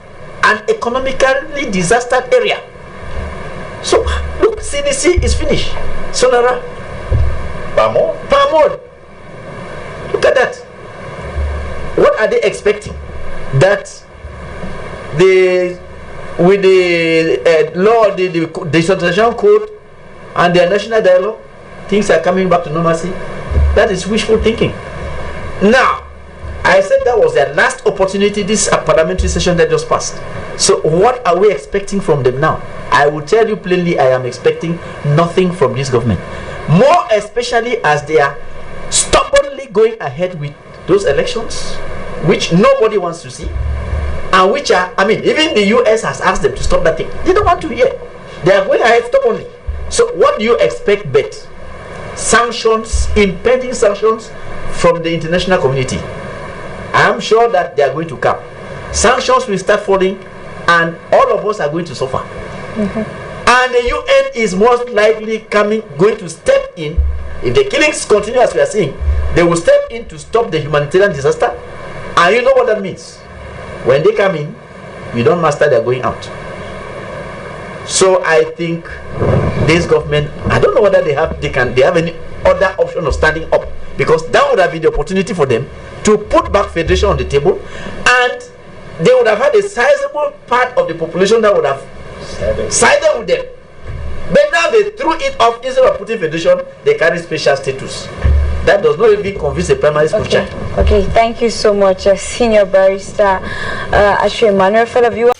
an economically disastered area. So, look, CDC is finished. Sonara. Palmol. Look at that. What are they expecting? That with the law, the decentralization code and their national dialogue, things are coming back to normalcy? That is wishful thinking. Now, I said that was their last opportunity, this parliamentary session that just passed. So what are we expecting from them now? I will tell you plainly, I am expecting nothing from this government. more especially as they are stubbornly going ahead with those elections, which nobody wants to see, and which are, I mean, even the US has asked them to stop that thing. They don't want to hear. They are going ahead stubbornly. So what do you expect but sanctions, impending sanctions from the international community? I am sure that they are going to come. Sanctions will start falling, and all of us are going to suffer. And the UN is most likely going to step in. If the killings continue as we are seeing, they will step in to stop the humanitarian disaster. And you know what that means. When they come in, you don't master, they're going out. So I think this government, I don't know whether they have any other option of standing up, because that would have been the opportunity for them to put back federation on the table, and they would have had a sizable part of the population that would have sided with them. But now they threw it off. Instead of putting federation, they carry special status. That does not even convince a primary school child. Okay, thank you so much, Senior Barrister Ashu Emmanuel. Fellow viewers,